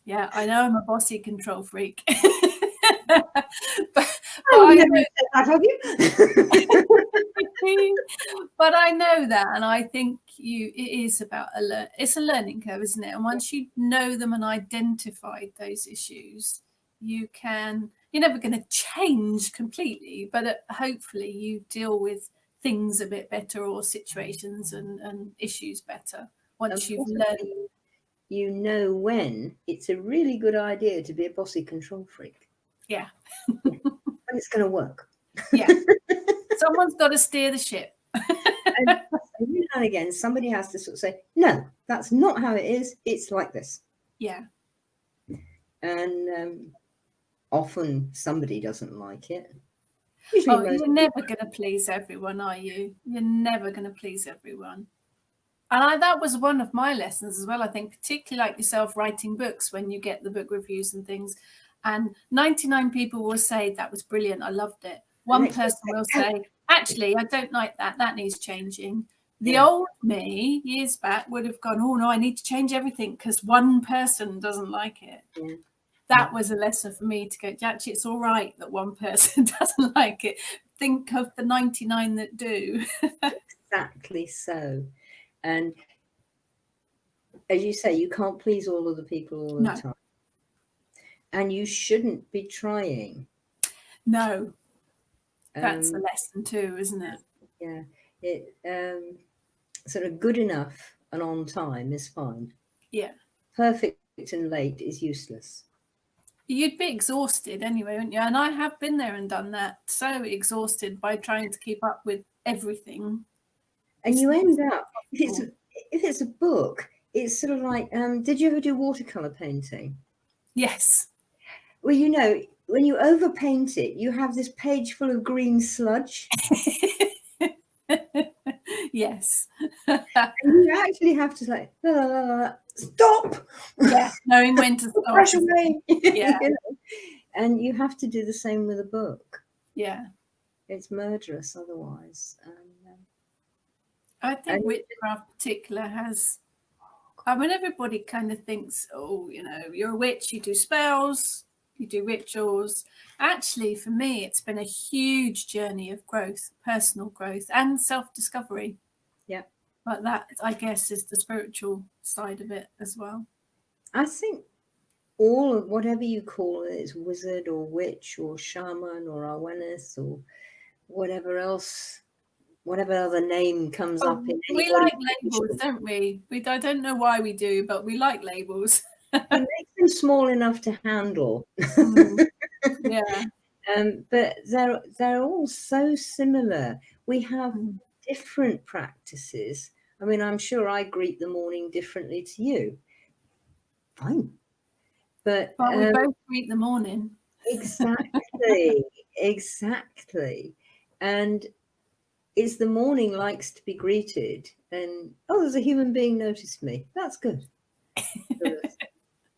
Yeah, I know I'm a bossy control freak. but I never said that, have you? But I know that, and I think it is about it's a learning curve, isn't it? And once you know them and identified those issues, you're never going to change completely, but hopefully you deal with things a bit better, or situations and issues better once you've learned. You know when it's a really good idea to be a bossy control freak. Yeah. And it's going to work. Yeah. Someone's got to steer the ship. And every now and again, somebody has to sort of say, no, that's not how it is. It's like this. Yeah. And often somebody doesn't like it. You're never going to please everyone, are you? You're never going to please everyone. And that was one of my lessons as well, I think, particularly like yourself writing books, when you get the book reviews and things. And 99 people will say, that was brilliant, I loved it. One person will say, actually, I don't like that, that needs changing. The old me, years back, would have gone, oh, no, I need to change everything because one person doesn't like it. Yeah. That was a lesson for me to go, actually, it's all right that one person doesn't like it. Think of the 99 that do. Exactly so. And as you say, you can't please all of the people all the time. And you shouldn't be trying. No. That's a lesson too, isn't it? Yeah. It sort of good enough and on time is fine. Yeah. Perfect and late is useless. You'd be exhausted anyway, wouldn't you? And I have been there and done that. So exhausted by trying to keep up with everything. And you end up, if it's a book, it's sort of like, did you ever do watercolor painting? Yes. Well, you know, when you overpaint it, you have this page full of green sludge. Yes. And you actually have to say, stop. Yeah, knowing when to stop. Brush away. Yeah. You know? And you have to do the same with a book. Yeah. It's murderous otherwise. I think witchcraft particular has, I mean, everybody kind of thinks, oh, you know, you're a witch, you do spells, you do rituals. Actually, for me, it's been a huge journey of growth, personal growth and self-discovery. Yeah. But that, I guess, is the spiritual side of it as well. I think all of whatever you call it, it's wizard or witch or shaman or awareness or whatever else, whatever other name comes up in we like labels, don't we? I don't know why we do, but we like labels. It makes them small enough to handle. Yeah. But they're all so similar. We have different practices. I mean, I'm sure I greet the morning differently to you. Fine. But we both greet the morning. Exactly. Exactly. And it's the morning likes to be greeted and, oh, there's a human being noticed me. That's good.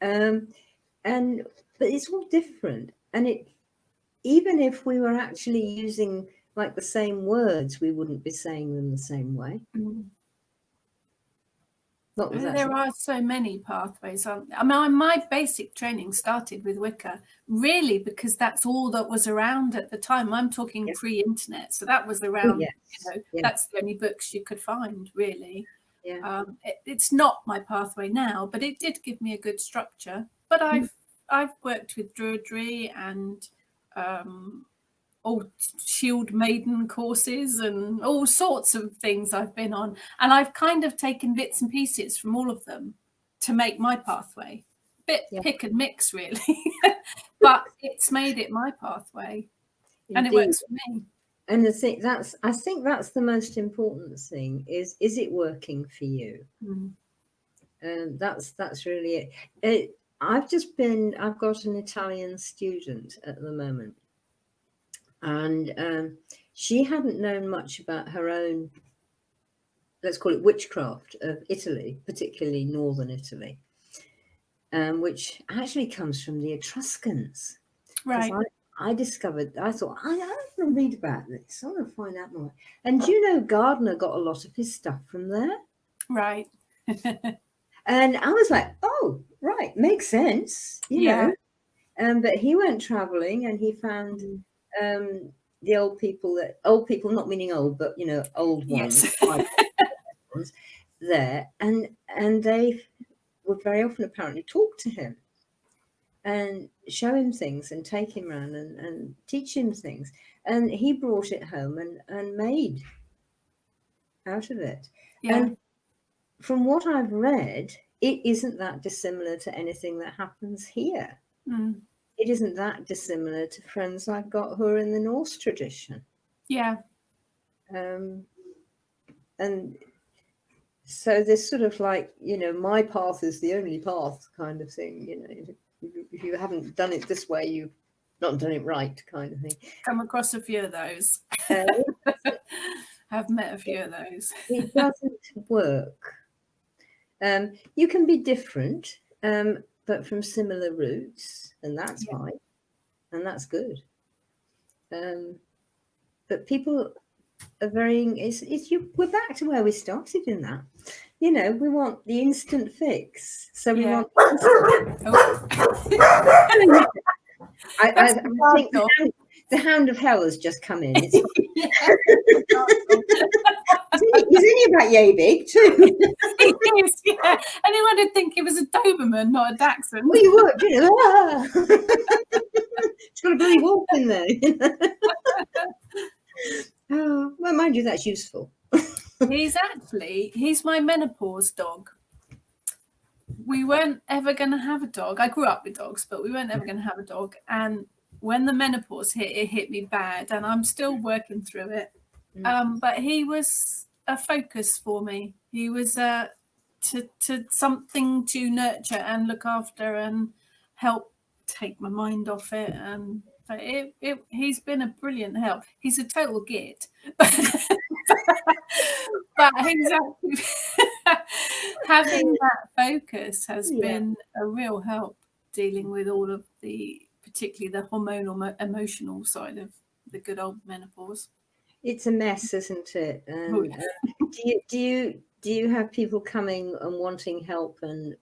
But it's all different. And even if we were actually using like the same words, we wouldn't be saying them the same way. What was that? There are so many pathways. I mean, my basic training started with Wicca, really, because that's all that was around at the time. I'm talking pre-internet, so that was around. That's the only books you could find, really. Yeah. It's not my pathway now, but it did give me a good structure. But I've worked with Druidry and all Shield Maiden courses and all sorts of things I've been on, and I've kind of taken bits and pieces from all of them to make my pathway. Pick and mix, really. But it's made it my pathway. Indeed. And it works for me. And I think that's the most important thing is it working for you? That's really it. I've got an Italian student at the moment, and she hadn't known much about her own, let's call it witchcraft of Italy, particularly northern Italy, which actually comes from the Etruscans. Right. I thought, I want to read about this. I want to find out more. And do you know, Gardner got a lot of his stuff from there. Right. And I was like, oh, right, makes sense, you know. But he went traveling and he found the old people, not meaning old, but, you know, old ones, ones there. And they would very often apparently talk to him and show him things and take him around and teach him things. And he brought it home and made out of it. Yeah. And from what I've read, it isn't that dissimilar to anything that happens here. It isn't that dissimilar to friends I've got who are in the Norse tradition. Yeah. And so this sort of like, you know, my path is the only path kind of thing, you know. If you haven't done it this way, you've not done it right kind of thing. Come across a few of those. I've met a few of those. It doesn't work. You can be different, but from similar roots, and that's fine, and that's good. But people are varying. We're back to where we started in that. You know, we want the instant fix, so we want. I think the hound of hell has just come in. He's only about yay big too. He is, yeah. Anyone would think he was a Doberman, not a Dachshund. Well, you would, you know. It's got a bloody wolf in there. Oh, well, mind you, that's useful. He's my menopause dog. We weren't ever going to have a dog. I grew up with dogs, but we weren't ever going to have a dog. And when the menopause hit, it hit me bad, and I'm still working through it. But he was a focus for me. He was to something to nurture and look after and help take my mind off it. And he's been a brilliant help. He's a total git, but he's actually having that focus has been a real help dealing with all of particularly the hormonal, emotional side of the good old menopause. It's a mess, isn't it? And do you have people coming and wanting help and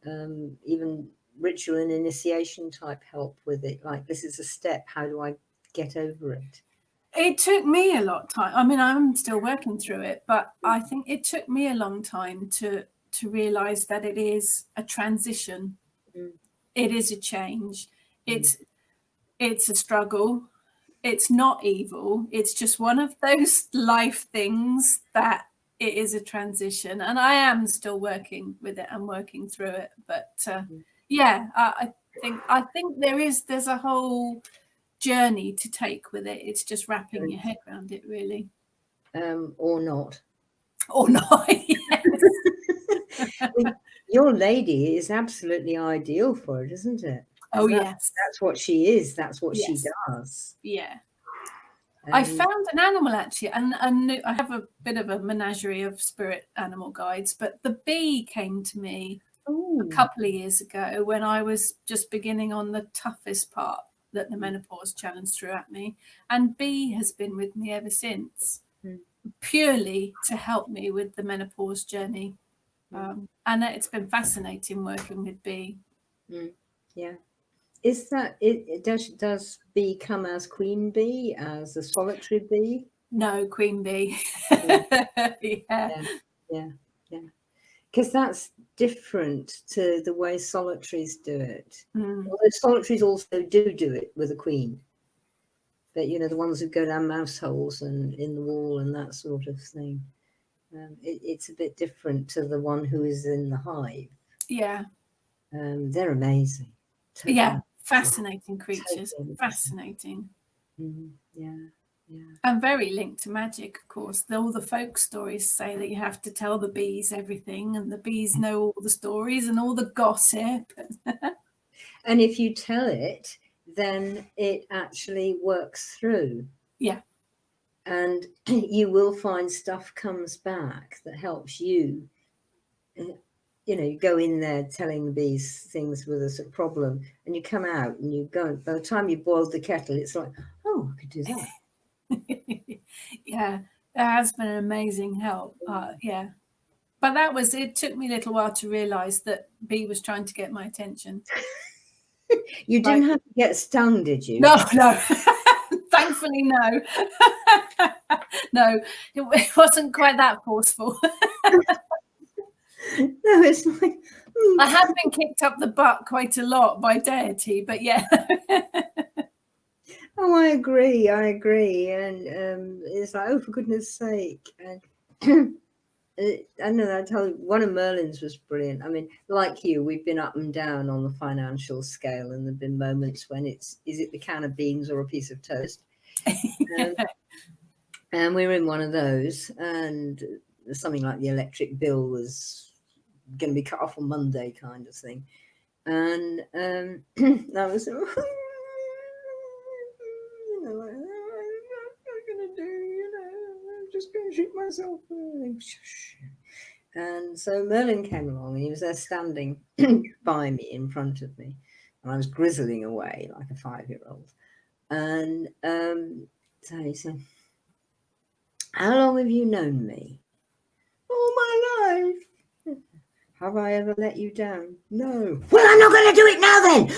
even ritual and initiation type help with it? Like, this is a step. How do I get over it? It took me a lot of time. I mean, I'm still working through it, but I think it took me a long time to realize that it is a transition. It is a change. It's a struggle. It's not evil. It's just one of those life things that it is a transition, and I am still working with it and working through it. But I think there's a whole journey to take with it. It's just wrapping your head around it, really. Or not. Yes. Your lady is absolutely ideal for it, isn't it? Yes. That's what she is. That's what she does. Yeah. I found an animal actually, and I have a bit of a menagerie of spirit animal guides, but the bee came to me a couple of years ago when I was just beginning on the toughest part that the menopause challenge threw at me, and bee has been with me ever since, purely to help me with the menopause journey. And it's been fascinating working with bee. Yeah. Is that it? Does bee come as queen bee, as a solitary bee? No, queen bee. Yeah. Because that's different to the way solitaries do it. Although solitaries also do it with a queen. But, the ones who go down mouse holes and in the wall and that sort of thing. It's a bit different to the one who is in the hive. Yeah. They're amazing. Totally amazing. Fascinating creatures. Totally fascinating. Yeah. And very linked to magic, of course. All the folk stories say that you have to tell the bees everything, and the bees know all the stories and all the gossip. And if you tell it, then it actually works through. Yeah. And you will find stuff comes back that helps you. You go in there telling the bees things with us a problem, and you come out and you go. By the time you boiled the kettle, it's like, oh, I could do that. Yeah, that has been an amazing help. Yeah. But it took me a little while to realise that bee was trying to get my attention. You didn't have to get stung, did you? No. Thankfully, no. No, it wasn't quite that forceful. No, it's like... I have been kicked up the butt quite a lot by deity, but yeah. Oh, I agree. And it's like, oh, for goodness sake. And I know, I tell you, one of Merlin's was brilliant. I mean, like you, we've been up and down on the financial scale, and there've been moments when is it the can of beans or a piece of toast? And we were in one of those, and something like the electric bill was going to be cut off on Monday, kind of thing. And that was, what am I going to do? I'm just going to shoot myself. And so Merlin came along, and he was there standing by me, in front of me, and I was grizzling away like a 5-year-old. And so he said, how long have you known me? All my life. Have I ever let you down? No. Well, I'm not going to do it now then.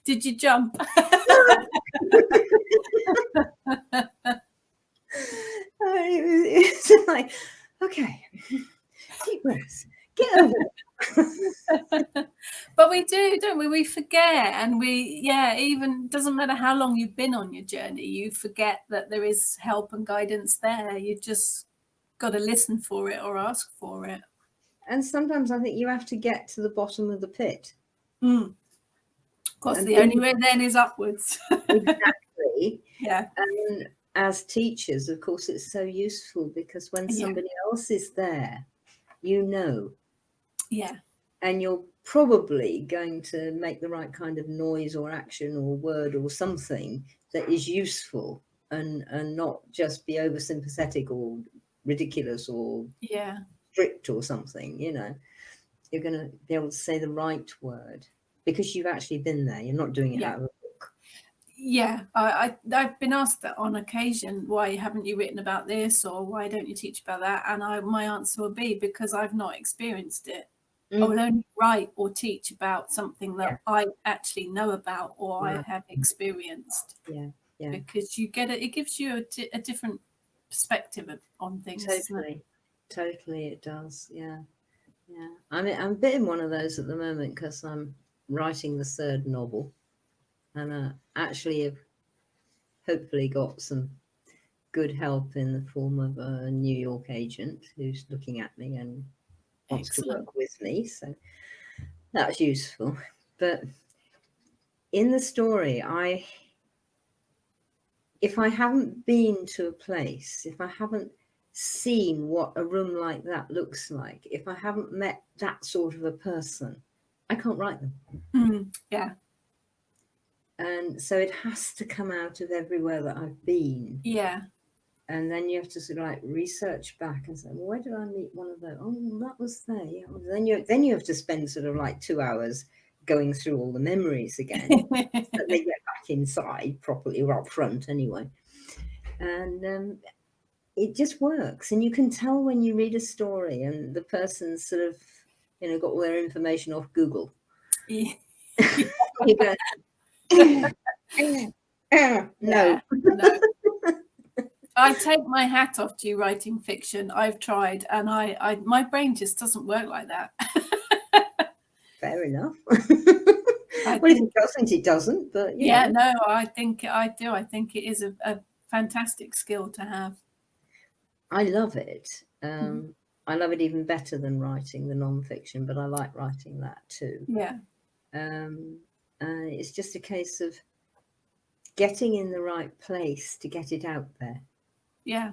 Did you jump? It's like, okay, deep breaths, get over it. But we do, don't we? We forget, and even doesn't matter how long you've been on your journey, you forget that there is help and guidance there. You just got to listen for it or ask for it. And sometimes I think you have to get to the bottom of the pit. Of course, and the only way then is upwards. Exactly. Yeah. And as teachers, of course, it's so useful, because when somebody else is there, Yeah. And you're probably going to make the right kind of noise or action or word or something that is useful, and not just be oversympathetic or ridiculous or strict or something. You're going to be able to say the right word because you've actually been there. You're not doing it out of a book. Yeah, I've been asked that on occasion, why haven't you written about this, or why don't you teach about that? And my answer will be, because I've not experienced it. I will only write or teach about something that I actually know about or I have experienced. Yeah. Because you get it gives you a different perspective on things. Totally it does. Yeah. I mean, I'm a bit in one of those at the moment, because I'm writing the 3rd novel, and I actually have hopefully got some good help in the form of a New York agent who's looking at me and wants to work with me. So that's useful. But in the story, if I haven't been to a place, if I haven't seen what a room like that looks like, if I haven't met that sort of a person, I can't write them. Yeah. And so it has to come out of everywhere that I've been. Yeah. And then you have to sort of like research back and say, well, where did I meet one of those? Oh, that was there. Yeah. Then you have to spend sort of like 2 hours going through all the memories again. So they get back inside properly, or up front anyway. And it just works. And you can tell when you read a story and the person's sort of, got all their information off Google. Yeah. You go, no. No. I take my hat off to you writing fiction. I've tried, and my brain just doesn't work like that. Fair enough. I Well, if think, it doesn't, it doesn't. But yeah, no, I think I do. I think it is a fantastic skill to have. I love it. I love it even better than writing the non-fiction, but I like writing that too. Yeah. It's just a case of getting in the right place to get it out there. Yeah.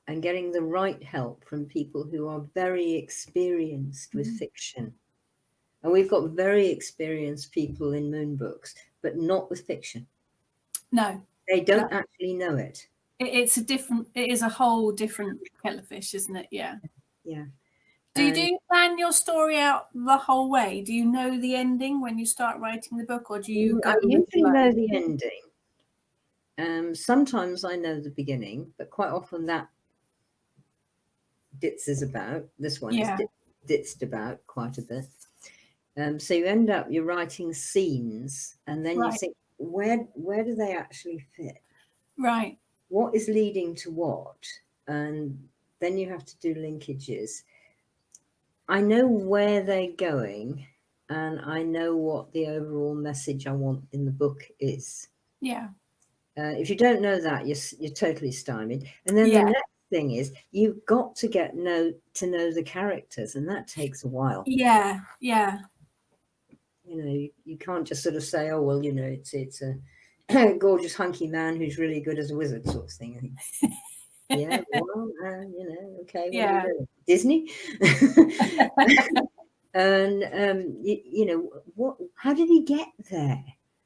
And getting the right help from people who are very experienced with fiction. And we've got very experienced people in Moon Books, but not with fiction. No. They don't actually know it. It is a whole different kettle of fish, isn't it? Yeah. Yeah. Do you plan your story out the whole way? Do you know the ending when you start writing the book, or do you go? I usually know the ending. Sometimes I know the beginning, but quite often that ditzes about. This one is ditzed about quite a bit. So you're writing scenes, and then you think, where do they actually fit? Right. What is leading to what? And then you have to do linkages. I know where they're going, and I know what the overall message I want in the book is. Yeah. If you don't know that, you're totally stymied. And then the next thing is you've got to know the characters, and that takes a while. Yeah. Yeah. You can't just sort of say, oh well, it's a gorgeous hunky man who's really good as a wizard, sort of thing. I think. Yeah, well, okay, what are you doing? Disney? And how did he get there?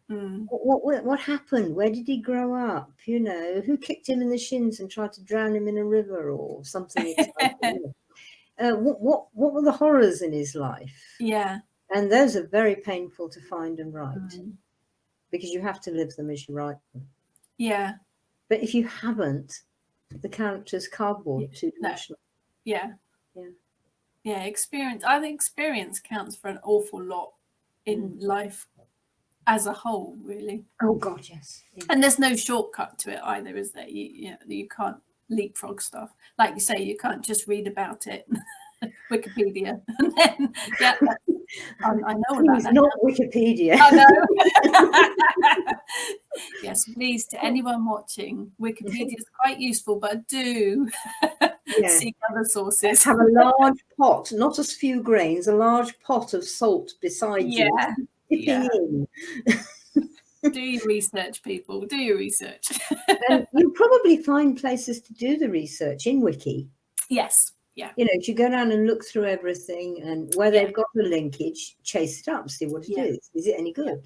What happened? Where did he grow up? Who kicked him in the shins and tried to drown him in a river or something exciting? What were the horrors in his life? Yeah. And those are very painful to find and write because you have to live them as you write them. Yeah. But if you haven't, the character's cardboard, two-dimensional. Yeah. Yeah. Yeah. Experience. I think experience counts for an awful lot in life as a whole, really. Oh God, yes. Yeah. And there's no shortcut to it either, is there? You can't leapfrog stuff. Like you say, you can't just read about it, Wikipedia, and then I know about that. Not Wikipedia. I know. Yes, please, to anyone watching, Wikipedia is quite useful, but do seek other sources. Have a large pot, not a few grains, a large pot of salt beside you. Yeah. In. Do your research, people. Do your research. And you'll probably find places to do the research in Wiki. Yes. Yeah. If you go down and look through everything and where they've got the linkage, chase it up, see what it is. Is it any good?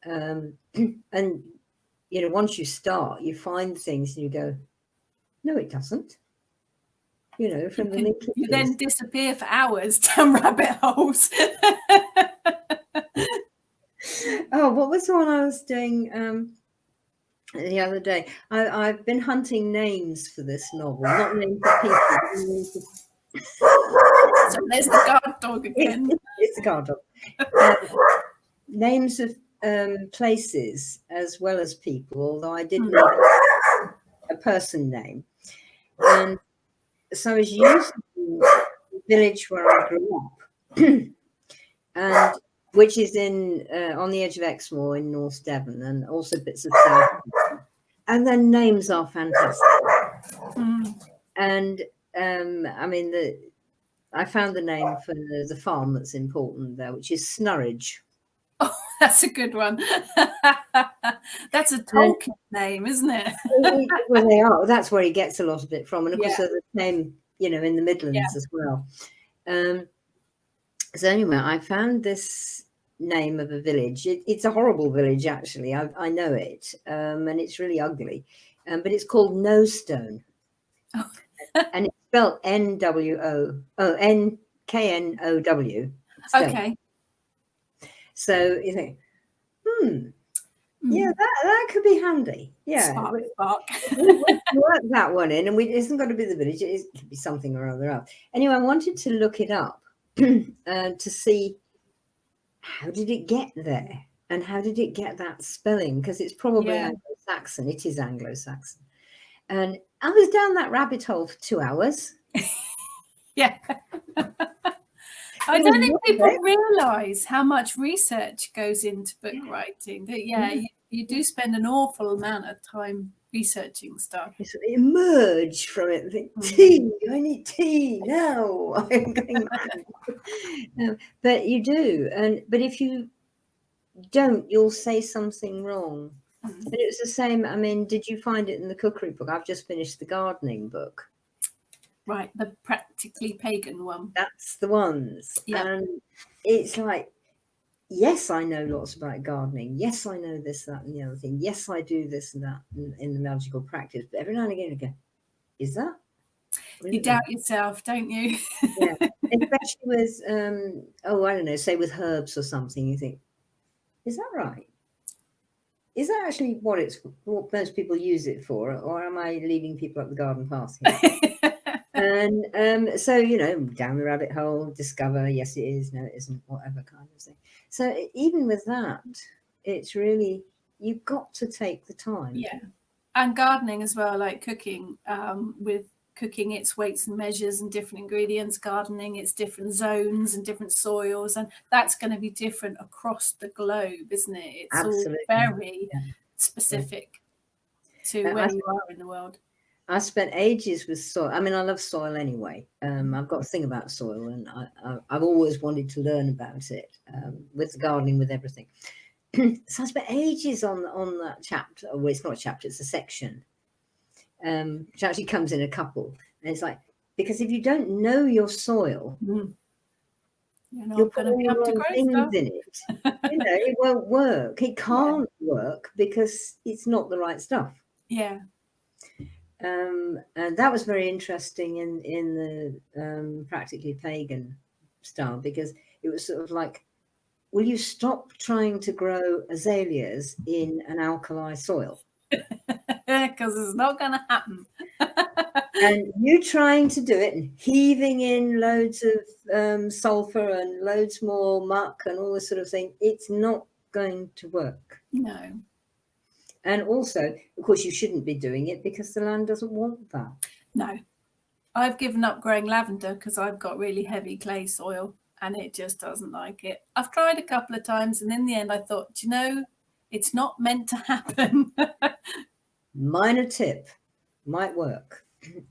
And once you start, you find things and you go, no, it doesn't. From the linkages. You then disappear for hours down rabbit holes. Oh, what was the one I was doing the other day? I've been hunting names for this novel, not names of people. So there's the guard dog again. It's the guard dog. Names of places as well as people, although I did make a person name. And so I was using the village where I grew up, and which is on the edge of Exmoor in North Devon, and also bits of South. And their names are fantastic. And I found the name for the farm that's important there, which is Snurridge. Oh, that's a good one. That's a Tolkien name, isn't it? Well, they are. That's where he gets a lot of it from, and of course, they're the same, in the Midlands as well. So anyway, I found this name of a village. It's a horrible village, actually. I know it, and it's really ugly. But it's called Knowstone, and it's spelled Nknow. Okay. So you think, Yeah, that could be handy. Yeah, Spark. we work that one in, and it isn't got to be the village. It could be something or other else. Anyway, I wanted to look it up to see how did it get there, and how did it get that spelling? Because it's probably Anglo-Saxon. It is Anglo-Saxon, and I was down that rabbit hole for 2 hours. Yeah. I don't think people realise how much research goes into book writing. That you do spend an awful amount of time researching stuff. You sort of emerge from it and think, tea, I need tea now. I'm going mad. But you do, but if you don't, you'll say something wrong. And it was the same. I mean, did you find it in the cookery book? I've just finished the gardening book. Right, the Practically Pagan one. That's the ones. Yeah. And it's like, yes, I know lots about gardening. Yes, I know this, that, and the other thing. Yes, I do this and that in the magical practice. But every now and again, I go, is that? You doubt yourself, don't you? Yeah, especially with, I don't know, say with herbs or something. You think, is that right? Is that actually what most people use it for, or am I leading people up the garden path here? And so, down the rabbit hole, discover, yes, it is, no, it isn't, whatever kind of thing. So even with that, it's really, you've got to take the time. Yeah. And gardening as well, like cooking, with cooking, it's weights and measures and different ingredients. Gardening, it's different zones and different soils, and that's going to be different across the globe, isn't it? It's Absolutely. all very specific to where you are in the world. I spent ages with soil. I mean, I love soil anyway. I've got a thing about soil, and I've always wanted to learn about it, with gardening, with everything. So I spent ages on that chapter. Well, it's not a chapter, it's a section, which actually comes in a couple. And it's like, because if you don't know your soil, you're putting the wrong things in it. It won't work. It can't work because it's not the right stuff. Yeah. And that was very interesting in the Practically Pagan style, because it was sort of like, will you stop trying to grow azaleas in an alkali soil? Because it's not going to happen. And you trying to do it and heaving in loads of sulfur and loads more muck and all this sort of thing, it's not going to work. No. And also, of course, you shouldn't be doing it because the land doesn't want that. No. I've given up growing lavender because I've got really heavy clay soil and it just doesn't like it. I've tried a couple of times, and in the end I thought, it's not meant to happen. Minor tip, might work.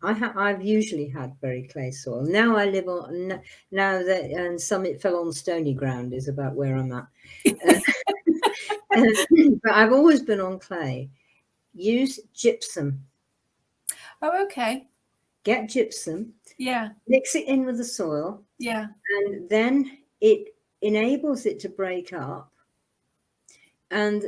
I've usually had very clay soil. Now I live on, now that, and Summit fell on stony ground is about where I'm at. But I've always been on clay. Use gypsum. Oh, okay. Get gypsum. Yeah. Mix it in with the soil. Yeah. And then it enables it to break up. And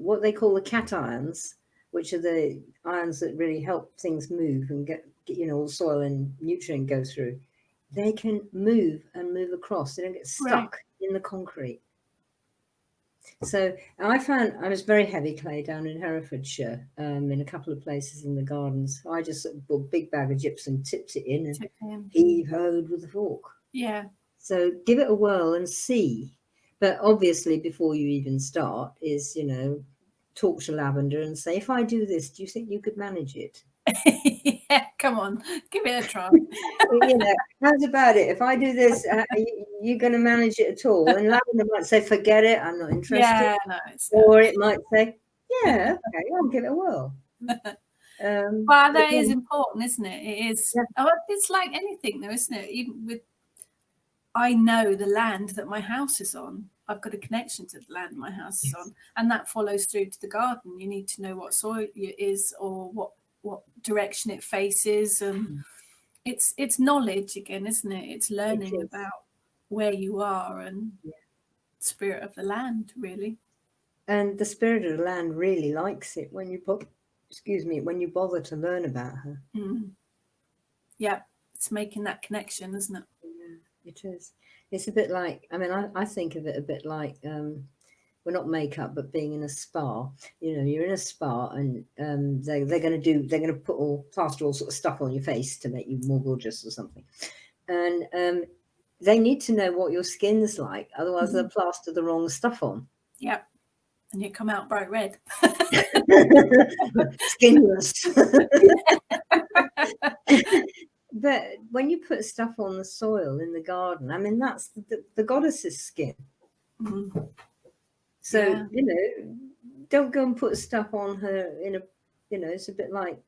what they call the cations, which are the ions that really help things move and get all soil and nutrient go through, they can move and move across. They don't get stuck in the concrete. So I found I was very heavy clay down in Herefordshire, in a couple of places in the gardens. I just sort of bought a big bag of gypsum, tipped it in, and heave-hoed with a fork. Yeah. So give it a whirl and see. But obviously, before you even start, is talk to lavender and say, if I do this, do you think you could manage it? Yeah, come on, give it a try. How's about it? If I do this, you're going to manage it at all? And lavender might say, forget it, I'm not interested. Yeah, no, or it might say, yeah, okay, I'll give it a whirl. Well, that is important, isn't it? It is. Yeah. It's like anything, though, isn't it? Even with, I know the land that my house is on. I've got a connection to the land my house is on, and that follows through to the garden. You need to know what soil it is, or what direction it faces, and it's knowledge again, isn't it? It's learning about where you are and spirit of the land, really. And the spirit of the land really likes it when you when you bother to learn about her. Yeah, it's making that connection, isn't it? Yeah, it is. It's a bit like, I mean, I think of it a bit like well, not makeup, but being in a spa. You know, you're in a spa, and they're going to put plaster all sort of stuff on your face to make you more gorgeous or something, and they need to know what your skin's like, otherwise they'll plaster the wrong stuff on. Yep. And you come out bright red. Skinless. But when you put stuff on the soil in the garden, I mean, that's the goddess's skin. Mm. So, Yeah. you know, don't go and put stuff on her in a, you know, it's a bit like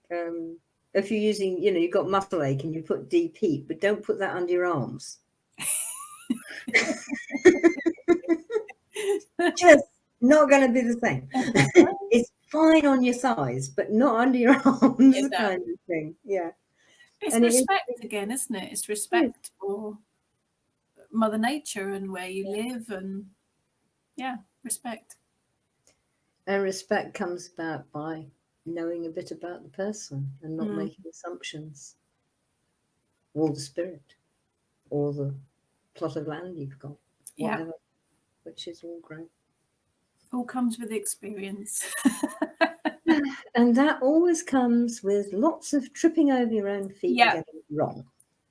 if you're using, you know, you've got muscle ache and you put deep heat, but don't put that under your arms. Just not going to be the same. It's fine on your thighs, but not under your arms, kind of thing. Yeah. It's And respect again, isn't it? It's respect for Mother Nature and where you live, and respect. And respect comes about by knowing a bit about the person and not making assumptions, or the spirit, or the plot of land you've got, whatever, which is all great. All comes with experience. And that always comes with lots of tripping over your own feet and getting it wrong.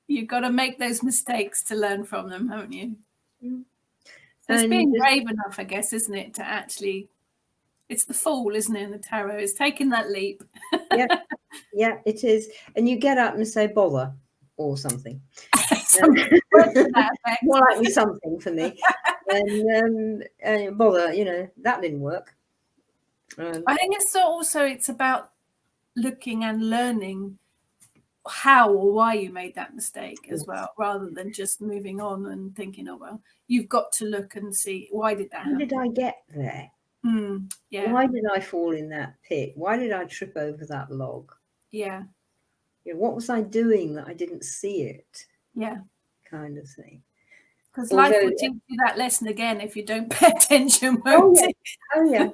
You've got to make those mistakes to learn from them, haven't you? So it's And being brave enough, I guess, isn't it, to actually, it's the fool, isn't it, in the tarot? It's taking that leap. Yeah, it is. And you get up and say, bother, or something. More likely something for me. And bother, you know, that didn't work. I think it's about looking and learning how or why you made that mistake as well, rather than just moving on and thinking, oh, well, you've got to look and see, why did that happen? How did I get there? Why did I fall in that pit? Why did I trip over that log? Yeah. You know, what was I doing that I didn't see it? Yeah. Kind of thing. Because life will teach you that lesson again if you don't pay attention, won't it? Oh, yeah.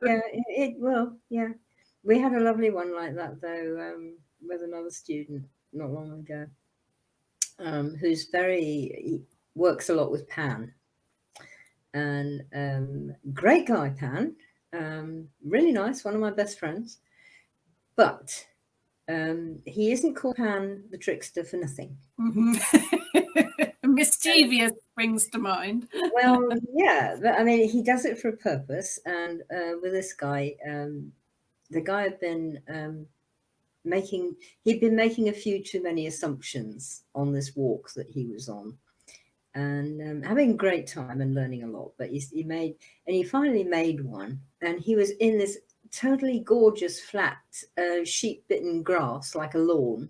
It will, yeah. We had a lovely one like that, though, with another student not long ago, he works a lot with Pan. And great guy, Pan. Really nice, one of my best friends. But he isn't called Pan the trickster for nothing. Mischievous brings to mind. Well, yeah, but I mean, he does it for a purpose. And with this guy, the guy had been he'd been making a few too many assumptions on this walk that he was on, and having a great time and learning a lot. But he finally made one, and he was in this totally gorgeous flat sheep-bitten grass, like a lawn,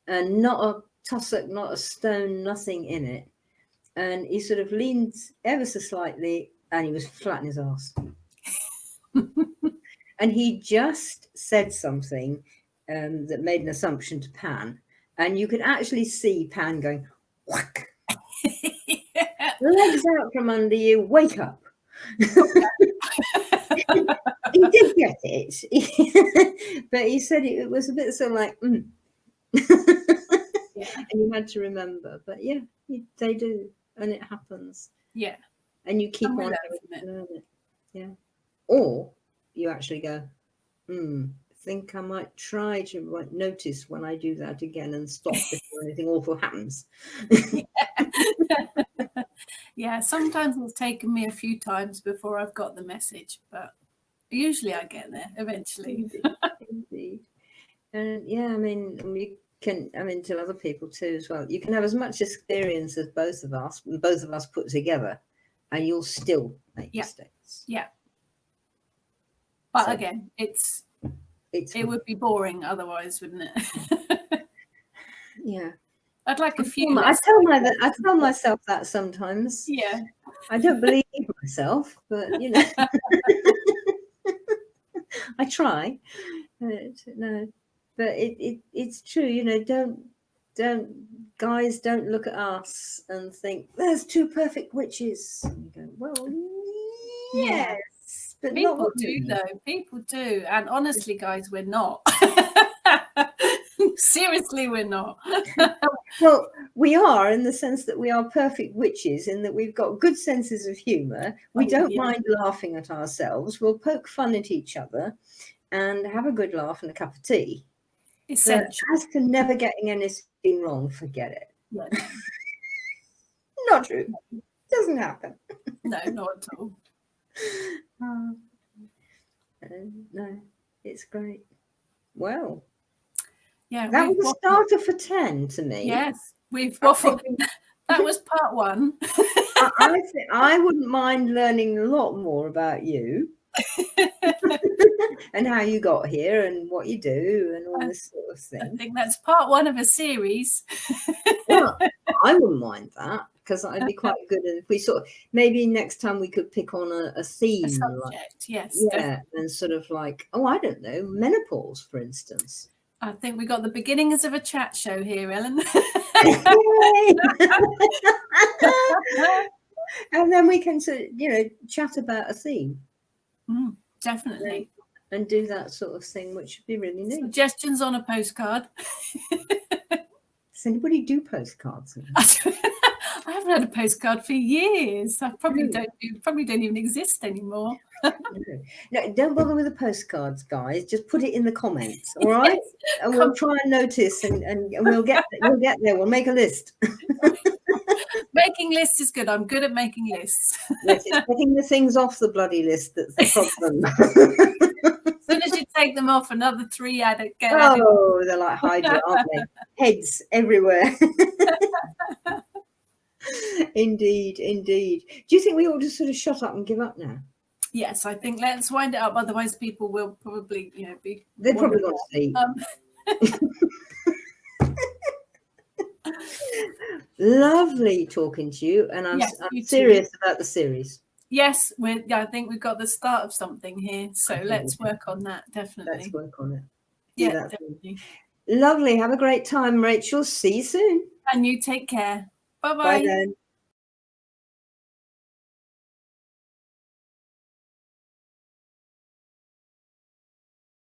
and not a tussock, not a stone, nothing in it. And he sort of leaned ever so slightly, and he was flat in his ass. And he just said something that made an assumption to Pan, and you could actually see Pan going, whack. Legs out from under you, wake up. He did get it, but he said it was a bit sort of like, and you had to remember. But yeah, they do, and it happens. Yeah, and you keep on learn it. Yeah, or you actually go, think I might try to notice when I do that again and stop before anything awful happens. Yeah, sometimes it's taken me a few times before I've got the message, but usually I get there eventually. Indeed. And yeah, I mean, you can, tell other people too as well. You can have as much experience as both of us put together, and you'll still make mistakes. Yeah. But again, it would be boring otherwise, wouldn't it? Yeah. I'd like a few. I tell myself that sometimes. Yeah. I don't believe myself, but you know, I try. No, but it's true. You know, guys don't look at us and think there's two perfect witches. And you go, well, yes, but people do though. People do, and honestly, guys, we're not. Seriously, we're not. Well, we are in the sense that we are perfect witches, in that we've got good senses of humour. We don't mind laughing at ourselves. We'll poke fun at each other and have a good laugh and a cup of tea. Essential. But as to never getting anything wrong, forget it. Yeah, Not true. Doesn't happen. no, not at all. No, it's great. Well, yeah, that was a starter for 10 to me. Yes, we've waffled. That was part 1. I wouldn't mind learning a lot more about you and how you got here and what you do and all this sort of thing. I think that's part 1 of a series. Well, I wouldn't mind that, because I'd be quite good at, if we sort of, maybe next time we could pick on a theme, A subject, like, yes, yeah, definitely. and sort of like, oh, I don't know, menopause, for instance. I think we got the beginnings of a chat show here, Ellen. And then we can sort of, chat about a theme. Definitely. And do that sort of thing, which would be really neat. Suggestions on a postcard. Does anybody do postcards now? I haven't had a postcard for years. I probably don't even exist anymore. No, don't bother with the postcards, guys. Just put it in the comments, all right? Yes. And we'll try and notice, and we'll get there. We'll make a list. Making lists is good. I'm good at making lists. Yes, it's getting the things off the bloody list that's the problem. As soon as you take them off, another 3 added. Oh, they're like Hydra, aren't they? Heads everywhere. Indeed. Do you think we ought to sort of shut up and give up now? Yes, I think let's wind it up. Otherwise, people will probably, be. They're probably going to sleep. Lovely talking to you, and I'm serious about the series. Yes, I think we've got the start of something here, so let's work on that. Definitely. Let's work on it. Yeah, definitely. Lovely. Have a great time, Rachel. See you soon. And you take care. Bye-bye. Bye then.